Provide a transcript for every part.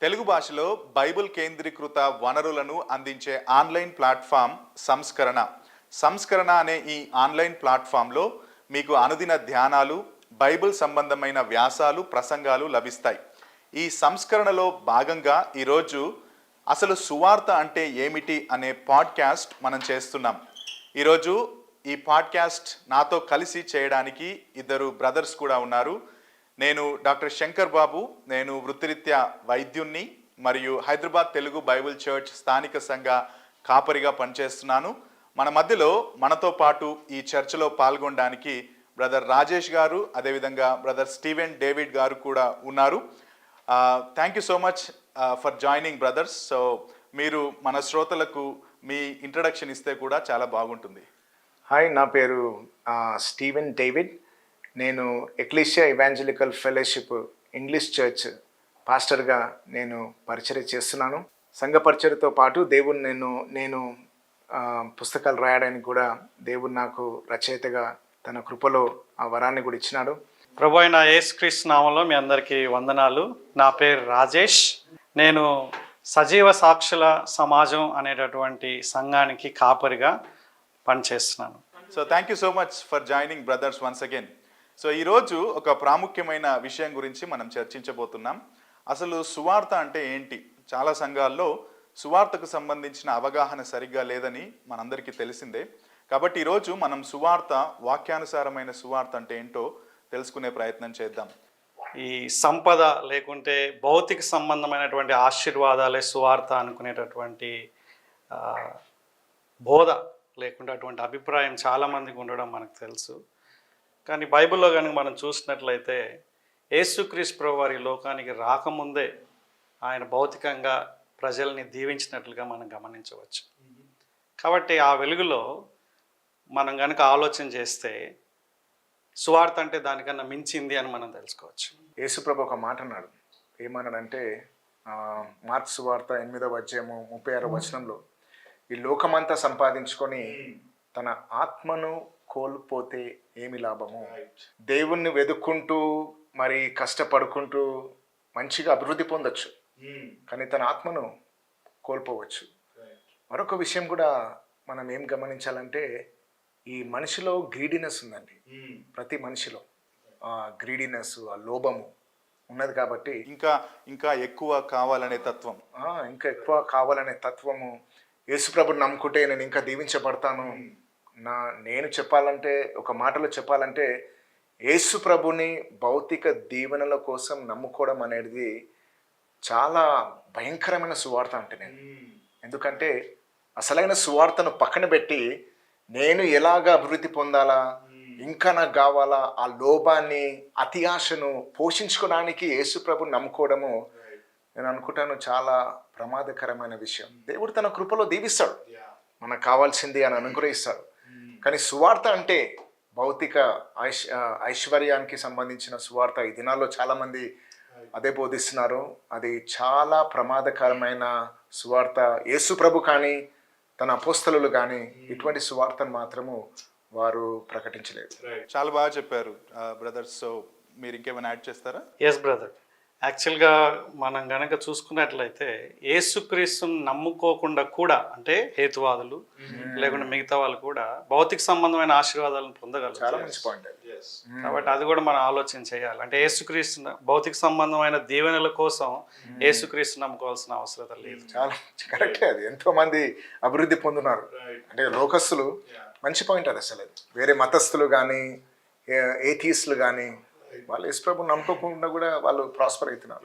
తెలుగు భాషలో బైబిల్ కేంద్రీకృత వనరులను అందించే ఆన్లైన్ ప్లాట్ఫామ్ సంస్కరణ. సంస్కరణ అనే ఈ ఆన్లైన్ ప్లాట్ఫామ్లో మీకు అనుదిన ధ్యానాలు, బైబిల్ సంబంధమైన వ్యాసాలు, ప్రసంగాలు లభిస్తాయి. ఈ సంస్కరణలో భాగంగా ఈరోజు అసలు సువార్త అంటే ఏమిటి అనే పాడ్కాస్ట్ మనం చేస్తున్నాం. ఈరోజు ఈ పాడ్కాస్ట్ నాతో కలిసి చేయడానికి ఇద్దరు బ్రదర్స్ కూడా ఉన్నారు. నేను డాక్టర్ శంకర్ బాబు, నేను వృత్తిరీత్యా వైద్యుణ్ణి మరియు హైదరాబాద్ తెలుగు బైబిల్ చర్చ్ స్థానిక సంఘ కాపరిగా పనిచేస్తున్నాను. మన మధ్యలో మనతో పాటు ఈ చర్చలో పాల్గొనడానికి బ్రదర్ రాజేష్ గారు, అదేవిధంగా బ్రదర్ స్టీవెన్ డేవిడ్ గారు కూడా ఉన్నారు. Thank you so much for joining brothers. So మీరు మన శ్రోతలకు మీ ఇంట్రడక్షన్ ఇస్తే కూడా చాలా బాగుంటుంది. హాయ్, నా పేరు స్టీవెన్ డేవిడ్. నేను Ecclesia Evangelical Fellowship English church పాస్టర్గా నేను పరిచర్య చేస్తున్నాను. సంఘ పరిచర్యతో పాటు దేవుడు నేను పుస్తకాలు రాయడానికి కూడా దేవుడు నాకు రచయితగా తన కృపలో ఆ వరాన్ని కూడా ఇచ్చినాడు. ప్రభు అయిన యేసుక్రీస్తు నామంలో మీ అందరికీ వందనాలు. నా పేరు రాజేష్. నేను సజీవ సాక్షుల సమాజం అనేటటువంటి సంఘానికి కాపరిగా పనిచేస్తున్నాను. So thank you so much for joining brothers once again. So ఈరోజు ఒక ప్రాముఖ్యమైన విషయం గురించి మనం చర్చించబోతున్నాం. అసలు సువార్త అంటే ఏంటి? చాలా సంఘాల్లో సువార్తకు సంబంధించిన అవగాహన సరిగ్గా లేదని మనందరికీ తెలిసిందే. కాబట్టి ఈరోజు మనం సువార్త, వాక్యానుసారమైన సువార్త అంటే ఏంటో తెలుసుకునే ప్రయత్నం చేద్దాం. ఈ సంపద లేకుంటే భౌతిక సంబంధమైనటువంటి ఆశీర్వాదాలే సువార్త అనుకునేటటువంటి బోధ లేకుంటే అటువంటి అభిప్రాయం చాలామందికి ఉండడం మనకు తెలుసు. కానీ బైబిల్లో కనుక మనం చూసినట్లయితే యేసుక్రీస్తు ప్రభువు వారి లోకానికి రాకముందే ఆయన భౌతికంగా ప్రజల్ని దీవించినట్లుగా మనం గమనించవచ్చు. కాబట్టి ఆ వెలుగులో మనం కనుక ఆలోచన చేస్తే సువార్త అంటే దానికన్నా మించింది అని మనం తెలుసుకోవచ్చు. యేసుప్రభు ఒక మాట అన్నాడు. ఏమన్నాడంటే మార్క్స్ సువార్త 8వ అధ్యాయము 36వ వచనంలో, ఈ లోకమంతా సంపాదించుకొని తన ఆత్మను కోల్పోతే ఏమి లాభము? దేవుణ్ణి వెతుక్కుంటూ మరి కష్టపడుకుంటూ మంచిగా అభివృద్ధి పొందొచ్చు, కానీ తన ఆత్మను కోల్పోవచ్చు. మరొక విషయం కూడా మనం ఏం గమనించాలంటే, ఈ మనిషిలో గ్రీడీనెస్ ఉందండి. ప్రతి మనిషిలో గ్రీడీనెస్, ఆ లోభము ఉన్నది. కాబట్టి ఇంకా ఎక్కువ కావాలనే తత్వం, ఇంకా ఎక్కువ కావాలనే తత్వము. యేసుప్రభుని నమ్ముకుంటే నేను ఇంకా దీవించబడతాను. నేను చెప్పాలంటే, ఒక మాటలో చెప్పాలంటే, యేసుప్రభుని భౌతిక దీవెనల కోసం నమ్ముకోవడం అనేది చాలా భయంకరమైన సువార్త అంటే నేను. ఎందుకంటే అసలైన సువార్తను పక్కన పెట్టి నేను ఎలాగ అభివృద్ధి పొందాలా, ఇంకా నాకు కావాలా, ఆ లోభాన్ని, అతి ఆశను పోషించుకోవడానికి యేసుప్రభుని నమ్ముకోవడము నేను అనుకుంటాను చాలా ప్రమాదకరమైన విషయం. దేవుడు తన కృపలో దీవిస్తాడు, మనకు కావాల్సింది అని అనుగ్రహిస్తాడు. కానీ సువార్త అంటే భౌతిక ఐశ్వర్యానికి సంబంధించిన సువార్త. ఈ దినాల్లో చాలామంది అదే బోధిస్తున్నారు. అది చాలా ప్రమాదకరమైన సువార్త. యేసు ప్రభు కానీ తన అపోస్తలులు కానీ ఇటువంటి సువార్తను మాత్రము వారు ప్రకటించలేదు. చాలా బాగా చెప్పారు బ్రదర్స్. సో మీరు ఇంకేమైనా యాడ్ చేస్తారా? Yes brother. యాక్చువల్గా మనం కనుక చూసుకున్నట్లయితే యేసుక్రీస్తుని నమ్ముకోకుండా కూడా, అంటే హేతువాదులు లేకుండా మిగతా వాళ్ళు కూడా భౌతిక సంబంధమైన ఆశీర్వాదాలను పొందగలరు. కాబట్టి అది కూడా మనం ఆలోచన చేయాలి. అంటే యేసుక్రీస్తు భౌతిక సంబంధమైన దీవెనల కోసం యేసుక్రీస్తు నమ్ముకోవాల్సిన అవసరం లేదు. చాలా కరెక్టే. అది ఎంతో మంది అభివృద్ధి పొందున్నారు. అంటే లోకస్తులు, మంచి పాయింట్ అది. అసలు వేరే మతస్థులు కానీ ఏథీస్టులు కానీ వాళ్ళు యేసుప్రభుని నమ్ముకోకుండా కూడా వాళ్ళు ప్రాస్పర్ అవుతున్నారు.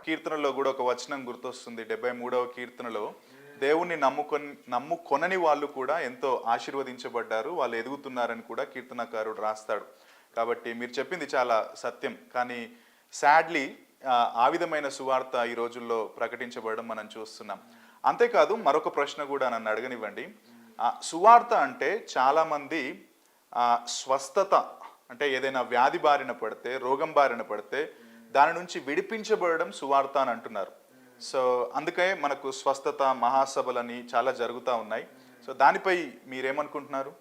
కీర్తనలో కూడా ఒక వచనం గుర్తొస్తుంది. 73వ కీర్తనలో, దేవుణ్ణి నమ్ముకొనని వాళ్ళు కూడా ఎంతో ఆశీర్వదించబడ్డారు, వాళ్ళు ఎదుగుతున్నారని కూడా కీర్తనకారుడు రాస్తాడు. కాబట్టి మీరు చెప్పింది చాలా సత్యం. కానీ సాడ్లీ ఆ విధమైన సువార్త ఈ రోజుల్లో ప్రకటించబడడం మనం చూస్తున్నాం. అంతేకాదు, మరొక ప్రశ్న కూడా నన్ను అడగనివ్వండి. సువార్త అంటే చాలామంది స్వస్థత, అంటే ఏదైనా వ్యాధి బారిన పడితే, రోగం బారిన పడితే దాని నుంచి విడిపించబడడం సువార్త అని అంటున్నారు. సో అందుకే మనకు స్వస్థత మహాసభలని చాలా జరుగుతూ ఉన్నాయి. సో దానిపై మీరేమనుకుంటున్నారు?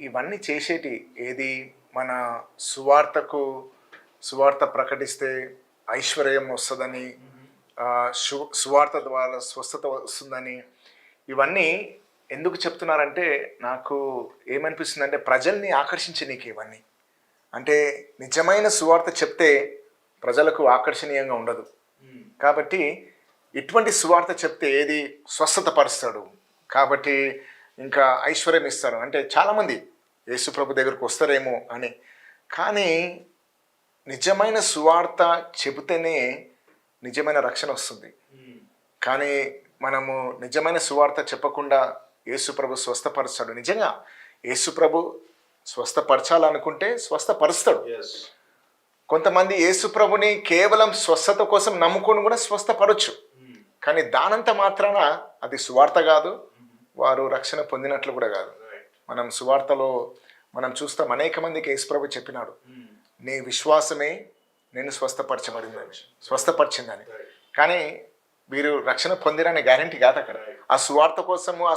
ఇవన్నీ చేసేటి ఏది మన సువార్త ప్రకటిస్తే ఐశ్వర్యం వస్తుందని, సువార్త ద్వారా స్వస్థత వస్తుందని, ఇవన్నీ ఎందుకు చెప్తున్నారంటే నాకు ఏమనిపిస్తుందంటే ప్రజల్ని ఆకర్షించే నీకు ఇవన్నీ. అంటే నిజమైన సువార్త చెప్తే ప్రజలకు ఆకర్షణీయంగా ఉండదు. కాబట్టి ఇటువంటి సువార్త చెప్తే ఏది స్వస్థత పరుస్తాడు, కాబట్టి ఇంకా ఐశ్వర్యం ఇస్తాడు అంటే చాలామంది యేసు ప్రభు దగ్గరకు వస్తారేమో అని. కానీ నిజమైన సువార్త చెబితేనే నిజమైన రక్షణ వస్తుంది. కానీ మనము నిజమైన సువార్త చెప్పకుండా యేసు ప్రభు స్వస్థపరుస్తాడు. నిజంగా యేసు ప్రభు స్వస్థపరచాలనుకుంటే స్వస్థపరుస్తాడు. కొంతమంది యేసు ప్రభుని కేవలం స్వస్థత కోసం నమ్ముకొని కూడా స్వస్థపరచు, కానీ దానంత మాత్రాన అది సువార్త కాదు, వారు రక్షణ పొందినట్లు కూడా కాదు. మనం సువార్తలో మనం చూస్తాం, అనేక మందికి యేసు ప్రభు చెప్పినాడు, నీ విశ్వాసమే నేను స్వస్థపరిచిందని. కానీ వీరు రక్షణ పొందిరనే గ్యారంటీ కాదు అక్కడ. ఆ సువార్త కోసము, ఆ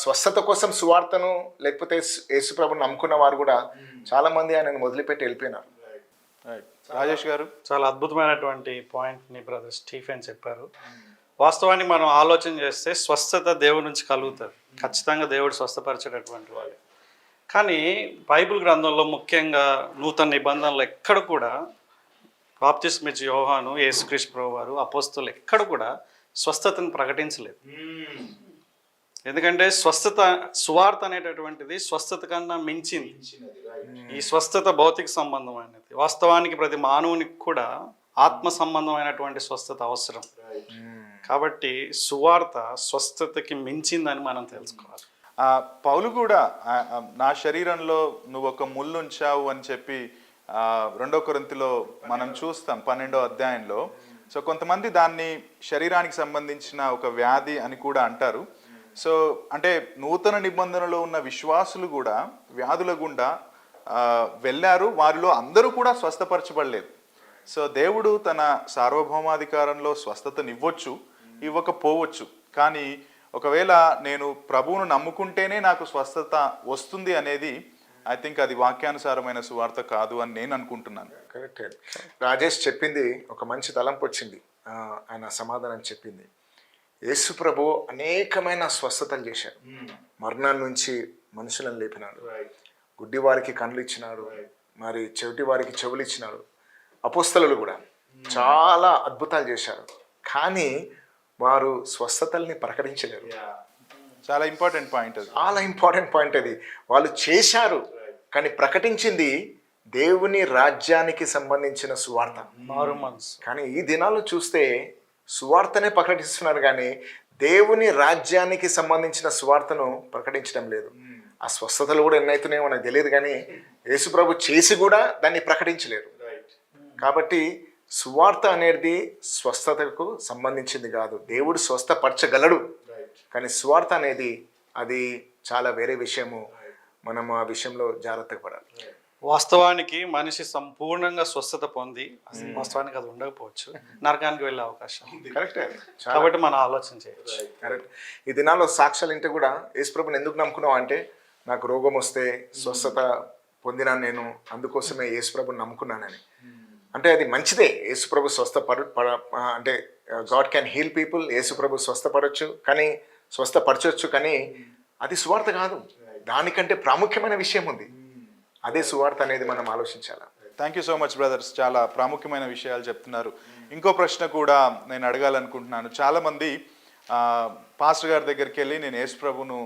స్వస్థత కోసం సువార్తను లేకపోతే యేసు ప్రభుని నమ్ముకున్న వారు కూడా చాలా మంది ఆయనను వదిలిపెట్టి వెళ్ళిపోయినారు. రాజేష్ గారు, చాలా అద్భుతమైనటువంటి పాయింట్ని బ్రదర్ స్టీఫెన్ చెప్పారు. వాస్తవాన్ని మనం ఆలోచన చేస్తే స్వస్థత దేవుడి నుంచి కలుగుతుంది, ఖచ్చితంగా దేవుడు స్వస్థపరిచేటటువంటి వాళ్ళు. కానీ బైబిల్ గ్రంథంలో ముఖ్యంగా నూతన నిబంధనలు ఎక్కడ కూడా బాప్తిస్మిచ్చి యోహాను, యేసుక్రీస్తు ప్రభువు వారు, అపోస్తలులు ఎక్కడ కూడా స్వస్థతను ప్రకటించలేదు. ఎందుకంటే సువార్త అనేటటువంటిది స్వస్థత కన్నా మించింది. ఈ స్వస్థత భౌతిక సంబంధమైనది. వాస్తవానికి ప్రతి మానవునికి కూడా ఆత్మ సంబంధమైనటువంటి స్వస్థత అవసరం. కాబట్టి సువార్త స్వస్థతకి మించిందని మనం తెలుసుకోవాలి. పౌలు కూడా నా శరీరంలో నువ్వు ఒక ముళ్ళు ఉంచావు అని చెప్పి 2 కొరింథీలో మనం చూస్తాం 12వ అధ్యాయంలో. సో కొంతమంది దాన్ని శరీరానికి సంబంధించిన ఒక వ్యాధి అని కూడా అంటారు. సో అంటే నూతన నిబంధనలో ఉన్న విశ్వాసులు కూడా వ్యాధుల గుండా వెళ్ళారు, వారిలో అందరూ కూడా స్వస్థపరచబడలేదు. సో దేవుడు తన సార్వభౌమాధికారంలో స్వస్థతనివ్వచ్చు, ఇవ్వకపోవచ్చు. కానీ ఒకవేళ నేను ప్రభువును నమ్ముకుంటేనే నాకు స్వస్థత వస్తుంది అనేది ఐ థింక్ అది వాక్యానుసారమైన సువార్త కాదు అని నేను అనుకుంటున్నాను. కరెక్ట్. రాజేష్ చెప్పింది ఒక మంచి తలంపు వచ్చింది. ఆయన సమాధానం చెప్పింది, యేసు ప్రభు అనేకమైన స్వస్థతలు చేశాడు. మరణాల నుంచి మనుషులను లేపినాడు, గుడ్డి వారికి కళ్ళు ఇచ్చినాడు, మరి చెవిటి వారికి చెవులు ఇచ్చినాడు. అపోస్తలులు కూడా చాలా అద్భుతాలు చేశారు, కానీ వారు స్వస్థతల్ని ప్రకటించలేరు. చాలా ఇంపార్టెంట్ పాయింట్ అది. చాలా ఇంపార్టెంట్ పాయింట్ అది. వాళ్ళు చేశారు కానీ ప్రకటించింది దేవుని రాజ్యానికి సంబంధించిన సువార్త. కానీ ఈ దినాల్లో చూస్తే సువార్తనే ప్రకటిస్తున్నారు కానీ దేవుని రాజ్యానికి సంబంధించిన సువార్తను ప్రకటించడం లేదు. ఆ స్వస్థతలు కూడా ఎన్నైతున్నాయో మనకు తెలియదు, కానీ యేసుప్రభు చేసి కూడా దాన్ని ప్రకటించలేరు. కాబట్టి సువార్త అనేది స్వస్థతకు సంబంధించింది కాదు. దేవుడు స్వస్థపరచగలడు, కానీ సువార్త అనేది అది చాలా వేరే విషయము. మనం ఆ విషయంలో జాగ్రత్తగా పడాలి. వాస్తవానికి మనిషి సంపూర్ణంగా స్వస్థత పొంది వాస్తవానికి అది ఉండకపోవచ్చు, నరకానికి వెళ్ళే అవకాశం. కరెక్టే. కాబట్టి మనం ఆలోచన చేయొచ్చు. కరెక్ట్. ఈ దినాల్లో సాక్ష్యాలు ఇంటే కూడా యేసుప్రభుని ఎందుకు నమ్ముకున్నావు అంటే, నాకు రోగం వస్తే స్వస్థత పొందినాను నేను, అందుకోసమే యేసుప్రభుని నమ్ముకున్నానని. అంటే అది మంచిదే. యేసుప్రభు అంటే గాడ్ క్యాన్ హీల్ పీపుల్. యేసుప్రభు స్వస్థపడవచ్చు, కానీ స్వస్థపరచవచ్చు, కానీ అది సువార్త కాదు. దానికంటే ప్రాముఖ్యమైన విషయం ఉంది, అదే సువార్త అనేది మనం ఆలోచించాలి. Thank you so much brothers, చాలా ప్రాముఖ్యమైన విషయాలు చెప్తున్నారు. ఇంకో ప్రశ్న కూడా నేను అడగాలనుకుంటున్నాను. చాలామంది పాస్టర్ గారి దగ్గరికి వెళ్ళి నేను యేసు ప్రభును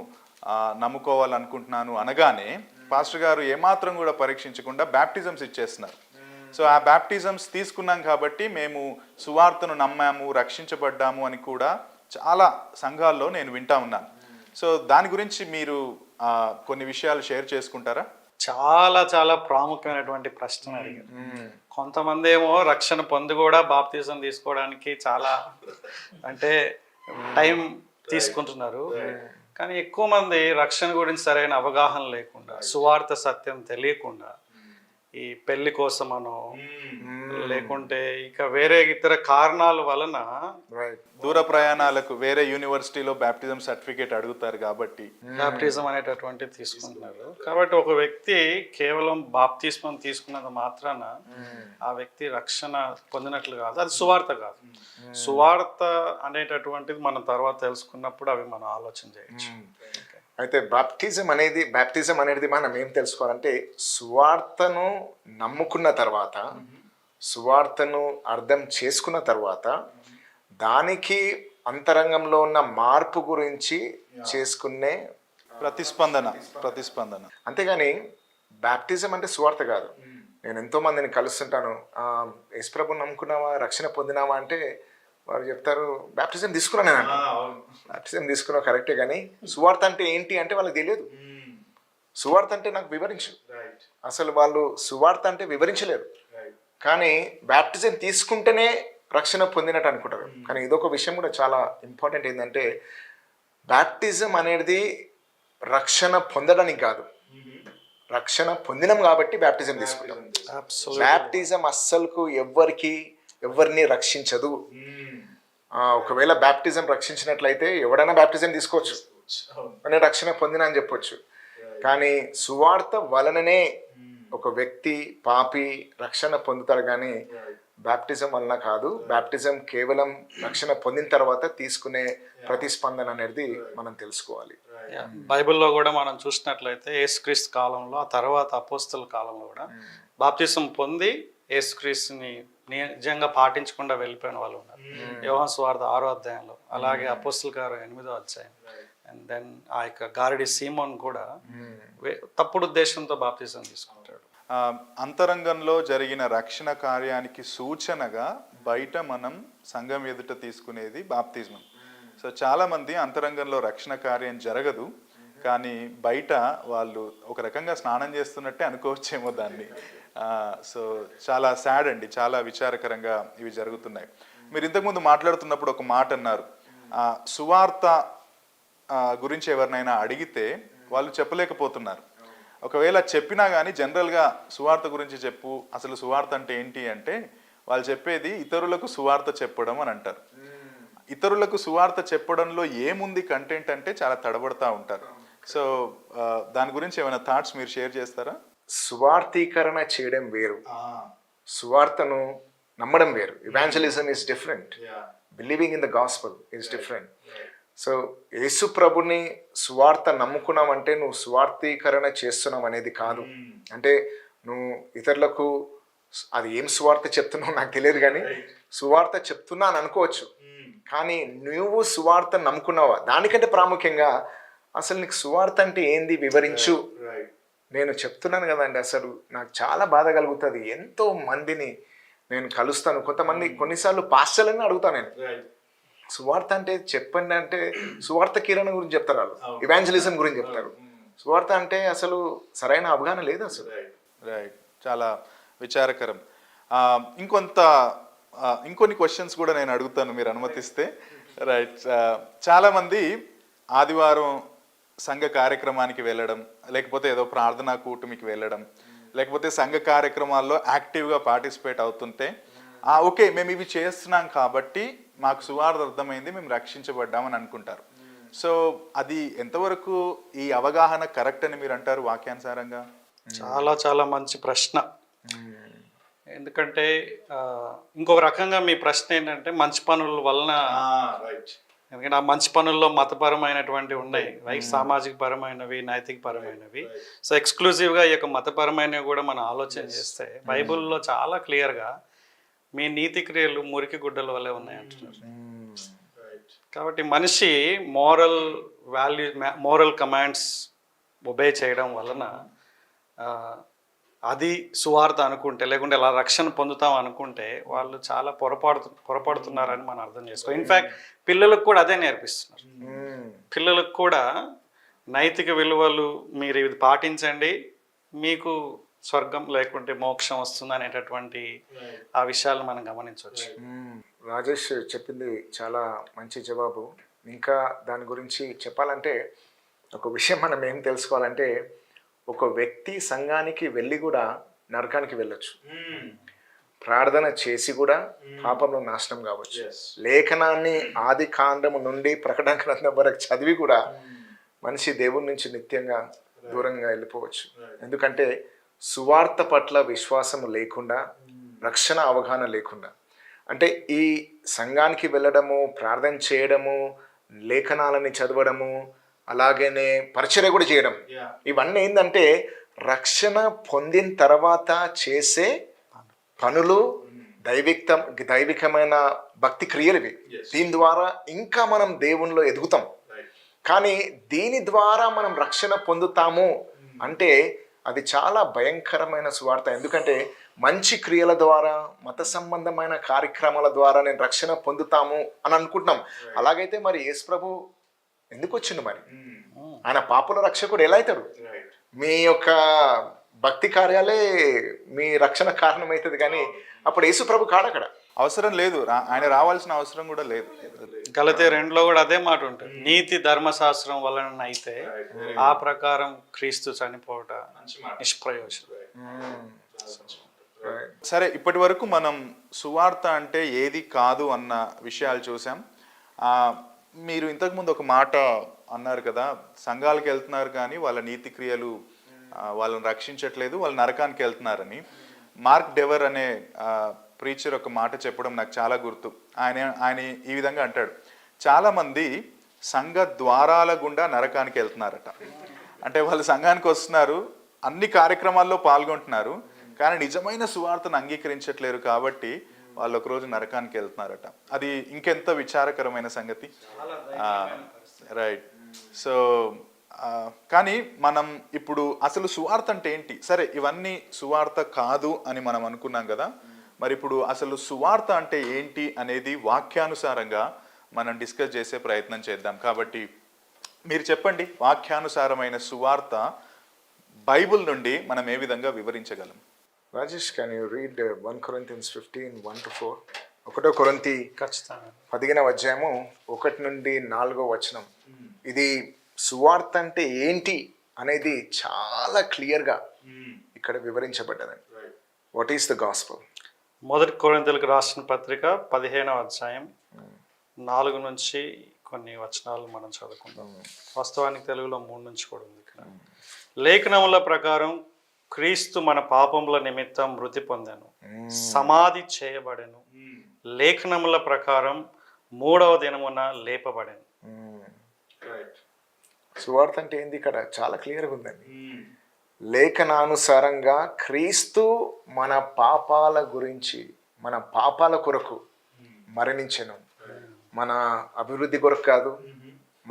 నమ్ముకోవాలనుకుంటున్నాను అనగానే పాస్టర్ గారు ఏమాత్రం కూడా పరీక్షించకుండా బ్యాప్టిజమ్స్ ఇచ్చేస్తున్నారు. సో ఆ బ్యాప్టిజమ్స్ తీసుకున్నాం కాబట్టి మేము సువార్తను నమ్మాము, రక్షించబడ్డాము అని కూడా చాలా సంఘాల్లో నేను వింటా ఉన్నాను. సో దాని గురించి మీరు కొన్ని విషయాలు షేర్ చేసుకుంటారా? చాలా చాలా ప్రాముఖ్యమైనటువంటి ప్రశ్న అడిగారు. కొంతమంది ఏమో రక్షణ పొంది కూడా బాప్తిజం తీసుకోవడానికి చాలా అంటే టైం తీసుకుంటున్నారు, కానీ ఎక్కువ మంది రక్షణ గురించి సరైన అవగాహన లేకుండా, సువార్త సత్యం తెలియకుండా ఈ పెళ్లి కోసమనో లేకుంటే ఇక వేరే ఇతర కారణాల వలన రైట్. దూర ప్రయాణాలకు వేరే యూనివర్సిటీలో బ్యాప్టిజం సర్టిఫికేట్ అడుగుతారు కాబట్టి బాప్టిజం అనేటటువంటిది తీసుకుంటున్నారు. కాబట్టి ఒక వ్యక్తి కేవలం బాప్తిస్మం తీసుకున్నంత మాత్రాన ఆ వ్యక్తి రక్షణ పొందినట్లు కాదు. అది సువార్త కాదు. సువార్త అనేటటువంటిది మనం తర్వాత తెలుసుకున్నప్పుడు అవి మనం ఆలోచన చేయొచ్చు. అయితే బాప్టిజం అనేది మనం ఏం తెలుసుకోవాలంటే సువార్తను నమ్ముకున్న తర్వాత, సువార్తను అర్థం చేసుకున్న తర్వాత దానికి అంతరంగంలో ఉన్న మార్పు గురించి చేసుకునే ప్రతిస్పందన. అంతేగాని బ్యాప్టిజం అంటే సువార్త కాదు. నేను ఎంతో మందిని కలుస్తుంటాను, యేసుప్రభుని నమ్ముకున్నావా, రక్షణ పొందినావా అంటే వారు చెప్తారు బ్యాప్టిజం తీసుకున్నాను నేను అంటే. బ్యాప్టిజం తీసుకున్నావు కరెక్టే, కానీ సువార్త అంటే ఏంటి అంటే వాళ్ళకి తెలియదు. సువార్త అంటే నాకు వివరించు. అసలు వాళ్ళు సువార్త అంటే వివరించలేరు. కానీ బ్యాప్టిజం తీసుకుంటేనే రక్షణ పొందినట్టు అనుకుంటారు. కానీ ఇదొక విషయం కూడా చాలా ఇంపార్టెంట్. ఏంటంటే బ్యాప్టిజం అనేది రక్షణ పొందడానికి కాదు, రక్షణ పొందినం కాబట్టి బ్యాప్టిజం తీసుకుంటాం. బ్యాప్టిజం అస్సలుకు ఎవరిని రక్షించదు. ఒకవేళ బ్యాప్టిజం రక్షించినట్లయితే ఎవడైనా బ్యాప్టిజం తీసుకోవచ్చు, నేను రక్షణ పొందిన అని చెప్పొచ్చు. కానీ సువార్త వలననే ఒక వ్యక్తి పాపి రక్షణ పొందుతాడు, కానీ బ్యాప్టిజం వలన కాదు. బ్యాప్టిజం కేవలం రక్షణ పొందిన తర్వాత తీసుకునే ప్రతిస్పందన అనేది మనం తెలుసుకోవాలి. బైబిల్లో కూడా మనం చూసినట్లయితే యేసుక్రీస్తు కాలంలో, ఆ తర్వాత అపోస్తల కాలంలో కూడా బాప్తిసం పొంది యేసుక్రీస్తుని నిజంగా పాటించకుండా వెళ్ళిపోయిన వాళ్ళు ఉన్నారు. యోహాను సువార్త 6వ అధ్యాయంలో, అలాగే అపోస్తల గారు 8వ అధ్యాయం, అండ్ దెన్ ఆ యొక్క గారడి సీమోన్ కూడా తప్పుడు ఉద్దేశంతో బాప్తిసం తీసుకుంటాడు. అంతరంగంలో జరిగిన రక్షణ కార్యానికి సూచనగా బయట మనం సంఘం ఎదుట తీసుకునేది బాప్తిజం. సో చాలామంది అంతరంగంలో రక్షణ కార్యం జరగదు, కానీ బయట వాళ్ళు ఒక రకంగా స్నానం చేస్తున్నట్టే అనుకోవచ్చేమో దాన్ని. సో చాలా సాడ్ అండి, చాలా విచారకరంగా ఇవి జరుగుతున్నాయి. మీరు ఇంతకుముందు మాట్లాడుతున్నప్పుడు ఒక మాట అన్నారు, సువార్త గురించి ఎవరినైనా అడిగితే వాళ్ళు చెప్పలేకపోతున్నారు. ఒకవేళ చెప్పినా కానీ జనరల్గా సువార్త గురించి చెప్పు, అసలు సువార్త అంటే ఏంటి అంటే వాళ్ళు చెప్పేది ఇతరులకు సువార్త చెప్పడం అని అంటారు. ఇతరులకు సువార్త చెప్పడంలో ఏముంది కంటెంట్ అంటే చాలా తడబడతా ఉంటారు. సో దాని గురించి ఏమైనా థాట్స్ మీరు షేర్ చేస్తారా? సువార్థీకరణ చేయడం వేరు, సువార్తను నమ్మడం వేరు. Evangelism is different, believing in the gospel is different. So Yesu ప్రభుని సువార్త నమ్ముకున్నావంటే నువ్వు సువార్థీకరణ చేస్తున్నావు అనేది కాదు. అంటే నువ్వు ఇతరులకు అది ఏం సువార్త చెప్తున్నావు నాకు తెలియదు, కానీ సువార్త చెప్తున్నా అని అనుకోవచ్చు. కానీ నువ్వు సువార్త నమ్ముకున్నావా, దానికంటే ప్రాముఖ్యంగా అసలు నీకు సువార్త అంటే ఏంది వివరించు. నేను చెప్తున్నాను కదండి, అసలు నాకు చాలా బాధ కలుగుతుంది. ఎంతో మందిని నేను కలుస్తాను, కొంతమంది కొన్నిసార్లు పాస్టర్లని అడుగుతాను నేను, సువార్త అంటే చెప్పండి అంటే సువార్త కిరణ గురించి చెప్తారు, వాళ్ళు ఇవాంజలిజం గురించి చెప్తారు. సువార్త అంటే అసలు సరైన అవగాహన లేదు అసలు. రైట్, చాలా విచారకరం. ఇంకొన్ని క్వశ్చన్స్ కూడా నేను అడుగుతాను మీరు అనుమతిస్తే. రైట్, చాలామంది ఆదివారం సంఘ కార్యక్రమానికి వెళ్ళడం, లేకపోతే ఏదో ప్రార్థనా కూటమికి వెళ్ళడం, లేకపోతే సంఘ కార్యక్రమాల్లో యాక్టివ్గా పార్టిసిపేట్ అవుతుంటే ఓకే మేము ఇవి చేస్తున్నాం కాబట్టి మాకు సువార్త అర్థమైంది, మేము రక్షించబడ్డామని అనుకుంటారు. సో అది ఎంతవరకు ఈ అవగాహన కరెక్ట్ అని మీరు అంటారు వాక్యానుసారంగా? చాలా చాలా మంచి ప్రశ్న. ఎందుకంటే ఇంకొక రకంగా మీ ప్రశ్న ఏంటంటే మంచి పనుల వలన, ఎందుకంటే ఆ మంచి పనుల్లో మతపరమైనటువంటి ఉన్నాయి, రైట్, సామాజిక పరమైనవి, నైతిక పరమైనవి. సో ఎక్స్క్లూజివ్గా ఈ యొక్క మతపరమైనవి కూడా మనం ఆలోచన చేస్తే బైబిల్లో చాలా క్లియర్గా మీ నీతి క్రియలు మురికి గుడ్డల వల్లే ఉన్నాయి అంటున్నారు. కాబట్టి మనిషి మోరల్ కమాండ్స్ ఒబే చేయడం వలన అది సువార్త అనుకుంటే, లేకుంటే అలా రక్షణ పొందుతాం అనుకుంటే వాళ్ళు చాలా పొరపడుతున్నారని మనం అర్థం చేసుకోవాలి. ఇన్ఫ్యాక్ట్ పిల్లలకు కూడా అదే నేర్పిస్తున్నారు. పిల్లలకు కూడా నైతిక విలువలు మీరు ఇది పాటించండి, మీకు స్వర్గం లేకుంటే మోక్షం వస్తుంది అనేటటువంటి ఆ విషయాలు మనం గమనించవచ్చు. రాజేష్ చెప్పింది చాలా మంచి జవాబు. ఇంకా దాని గురించి చెప్పాలంటే ఒక విషయం మనం ఏం తెలుసుకోవాలంటే, ఒక వ్యక్తి సంఘానికి వెళ్ళి కూడా నరకానికి వెళ్ళొచ్చు. ప్రార్థన చేసి కూడా పాపంలో నాశనం కావచ్చు. లేఖనాన్ని ఆది కాండము నుండి ప్రకటన గ్రంథం వరకు చదివి కూడా మనిషి దేవుడి నుంచి నిత్యంగా దూరంగా వెళ్ళిపోవచ్చు. ఎందుకంటే సువార్త పట్ల విశ్వాసం లేకుండా, రక్షణ అవగాహన లేకుండా, అంటే ఈ సంఘానికి వెళ్ళడము, ప్రార్థన చేయడము, లేఖనాలని చదవడము, అలాగనే పరిచర్య కూడా చేయడం, ఇవన్నీ ఏంటంటే రక్షణ పొందిన తర్వాత చేసే పనులు, దైవికమైన భక్తి క్రియలు ఇవి. దీని ద్వారా ఇంకా మనం దేవునిలో ఎదుగుతాం. కానీ దీని ద్వారా మనం రక్షణ పొందుతాము అంటే అది చాలా భయంకరమైన సువార్త. ఎందుకంటే మంచి క్రియల ద్వారా, మత సంబంధమైన కార్యక్రమాల ద్వారా నేను రక్షణ పొందుతాము అని అనుకుంటున్నాం. అలాగైతే మరి యేసు ప్రభు ఎందుకు వచ్చిండు? మరి ఆయన పాపుల రక్షకుడు ఎలా అవుతాడు? మీ యొక్క భక్తి కార్యాలే మీ రక్షణ కారణమవుతుంది, కానీ అప్పుడు యేసు ప్రభు కాడు అక్కడ. అవసరం లేదు, ఆయన రావాల్సిన అవసరం కూడా లేదు. గలతీ 2లో కూడా అదే మాట ఉంటుంది, నీతి ధర్మశాస్త్రం వలన అయితే ఆ ప్రకారం క్రీస్తు చనిపోవట నిష్ప్రయోజనం. సరే, ఇప్పటి వరకు మనం సువార్త అంటే ఏది కాదు అన్న విషయాలు చూసాం. మీరు ఇంతకుముందు ఒక మాట అన్నారు కదా, సంఘాలకు వెళ్తున్నారు కానీ వాళ్ళ నీతి క్రియలు వాళ్ళని రక్షించట్లేదు, వాళ్ళు నరకానికి వెళ్తున్నారని. మార్క్ డెవర్ అనే ప్రీచర్ ఒక మాట చెప్పడం నాకు చాలా గుర్తు. ఆయన ఈ విధంగా అంటాడు, చాలామంది సంఘ ద్వారాల గుండా నరకానికి వెళ్తున్నారట. అంటే వాళ్ళు సంఘానికి వస్తున్నారు, అన్ని కార్యక్రమాల్లో పాల్గొంటున్నారు, కానీ నిజమైన సువార్తను అంగీకరించట్లేరు కాబట్టి వాళ్ళు ఒకరోజు నరకానికి వెళ్తున్నారట. అది ఇంకెంత విచారకరమైన సంగతి. రైట్. సో కానీ మనం ఇప్పుడు అసలు సువార్త అంటే ఏంటి? సరే, ఇవన్నీ సువార్త కాదు అని మనం అనుకున్నాం కదా, మరి ఇప్పుడు అసలు సువార్త అంటే ఏంటి అనేది వాక్యానుసారంగా మనం డిస్కస్ చేసే ప్రయత్నం చేద్దాం. కాబట్టి మీరు చెప్పండి, వాక్యానుసారమైన సువార్త బైబిల్ నుండి మనం ఏ విధంగా వివరించగలం? Rajesh, can you read 1 Corinthians 15:1-4? 1 కొరింథీ 15వ అధ్యాయము 1-4 ఇది సువార్త అంటే ఏంటి అనేది చాలా క్లియర్గా ఇక్కడ వివరించబడ్డదండి. What is the gospel? 1 కొరింథీయులకు రాసిన పత్రిక 15వ అధ్యాయం 4 నుంచి కొన్ని వచనాలు మనం చదువుకుందాం. వాస్తవానికి తెలుగులో 3 నుంచి కూడా ఉంది ఇక్కడ. లేఖనముల ప్రకారం క్రీస్తు మన పాపముల నిమిత్తం మృతి పొందెను, సమాధి చేయబడెను, లేఖనముల ప్రకారం 3వ దినమున లేపబడెను. సువార్త అంటే ఏంది? ఇక్కడ చాలా క్లియర్గా ఉందండి. లేఖనానుసారంగా క్రీస్తు మన పాపాల గురించి, మన పాపాల కొరకు మరణించెను. మన అభివృద్ధి కొరకు కాదు,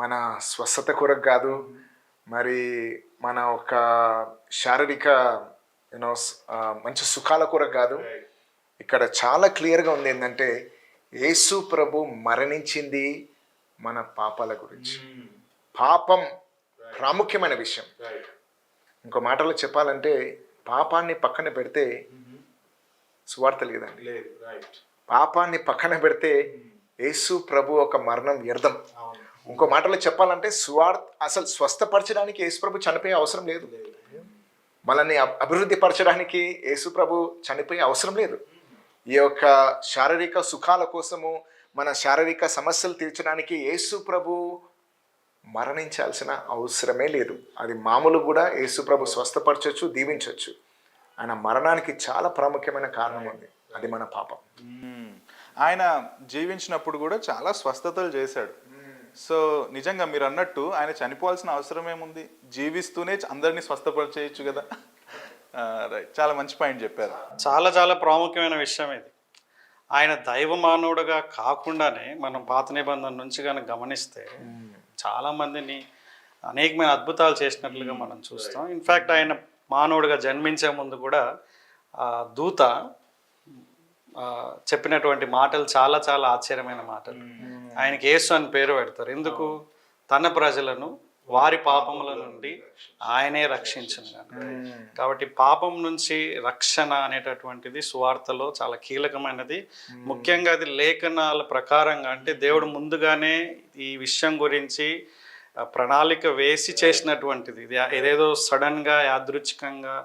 మన స్వస్థత కొరకు కాదు, మరి మన ఒక శారీరక మంచి సుఖాల కొరకు కాదు. ఇక్కడ చాలా క్లియర్గా ఉంది ఏంటంటే యేసు ప్రభు మరణించింది మన పాపాల గురించి. పాపం ప్రాముఖ్యమైన విషయం. ఇంకో మాటలో చెప్పాలంటే పాపాన్ని పక్కన పెడితే సువార్త లేదండి. పాపాన్ని పక్కన పెడితే యేసు ప్రభు ఒక మరణం వ్యర్థం. ఇంకో మాటలో చెప్పాలంటే సువార్త అసలు స్వస్థపరచడానికి యేసు ప్రభు చనిపోయే అవసరం లేదు. మనల్ని అభివృద్ధి పరచడానికి యేసు ప్రభు చనిపోయే అవసరం లేదు. ఈ యొక్క శారీరక సుఖాల కోసము, మన శారీరక సమస్యలు తీర్చడానికి యేసు ప్రభు మరణించాల్సిన అవసరమే లేదు. అది మామూలు కూడా యేసు ప్రభు స్వస్థపరచచ్చు, దీవించవచ్చు. ఆయన మరణానికి చాలా ప్రాముఖ్యమైన కారణం ఉంది, అది మన పాపం. ఆయన జీవించినప్పుడు కూడా చాలా స్వస్థతలు చేశాడు. సో నిజంగా మీరు అన్నట్టు ఆయన చనిపోవాల్సిన అవసరం ఏముంది? జీవిస్తూనే అందరినీ స్వస్థపరిచేయచ్చు కదా. రైట్, చాలా మంచి పాయింట్ చెప్పారు. చాలా చాలా ప్రాముఖ్యమైన విషయం ఇది. ఆయన దైవ మానవుడుగా కాకుండానే మనం పాత నిబంధన నుంచి కనుక గమనిస్తే చాలా మందిని అనేకమైన అద్భుతాలు చేసినట్లుగా మనం చూస్తాం. ఇన్ఫ్యాక్ట్ ఆయన మానవుడిగా జన్మించే ముందు కూడా దూత చెప్పినటువంటి మాటలు చాలా చాలా ఆశ్చర్యమైన మాటలు. ఆయనకి యేసు అని పేరు పెడతారు. ఎందుకు? తన ప్రజలను వారి పాపముల నుండి ఆయనే రక్షించను. కాబట్టి పాపం నుంచి రక్షణ అనేటటువంటిది సువార్తలో చాలా కీలకమైనది. ముఖ్యంగా అది లేఖనాల ప్రకారంగా, అంటే దేవుడు ముందుగానే ఈ విషయం గురించి ప్రణాళిక వేసి చేసినటువంటిది. ఇది ఏదేదో సడన్గా యాదృచ్ఛికంగా